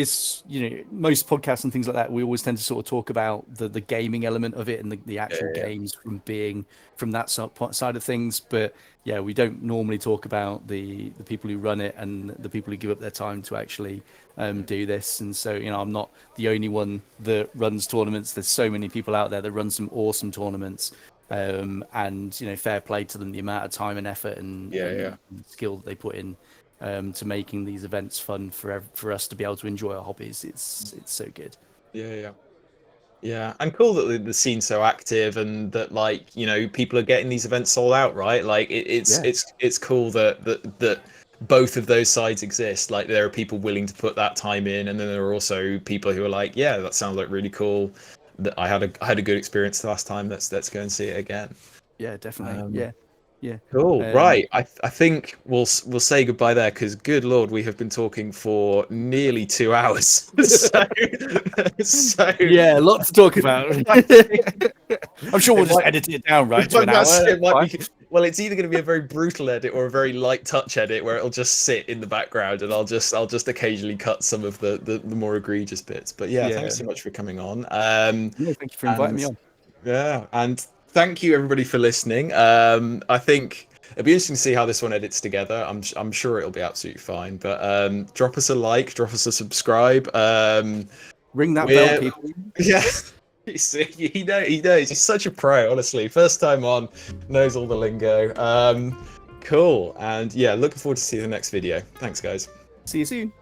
most podcasts and things like that, we always tend to sort of talk about the gaming element of it and the Yeah, actual yeah, games from that side of things. But yeah, we don't normally talk about the people who run it and the people who give up their time to actually do this. And so I'm not the only one that runs tournaments. There's so many people out there that run some awesome tournaments, and fair play to them, the amount of time and effort and, yeah, yeah. skill that they put in to making these events fun for us to be able to enjoy our hobbies. It's so good. Yeah, yeah. Yeah, and cool that the scene's so active and that like people are getting these events sold out, right? Like it's Yeah, it's it's cool that both of those sides exist. Like there are people willing to put that time in, and then there are also people who are like, yeah, that sounds like really cool. That I had a good experience the last time. Let's go and see it again. yeah, definitely. Um, Yeah, yeah. Cool. Um, Right. I think we'll say goodbye there because good lord, we have been talking for nearly 2 hours. So yeah, a lot to talk about. I think I'm sure we'll it just might edit it down right to I an must hour. say That's it might fine. be well, it's either going to be a very brutal edit or a very light touch edit where it'll just sit in the background and I'll just occasionally cut some of the more egregious bits. But yeah, Yeah. thanks so much for coming on. No, thank you for inviting And me on. yeah, and thank you everybody for listening. I think it'll be interesting to see how this one edits together. I'm sure it'll be absolutely fine. But drop us a like, drop us a subscribe. Ring that bell, We're people. yeah. He knows. He's such a pro, honestly. First time on, knows all the lingo. Cool. And yeah, looking forward to see the next video. Thanks, guys. See you soon.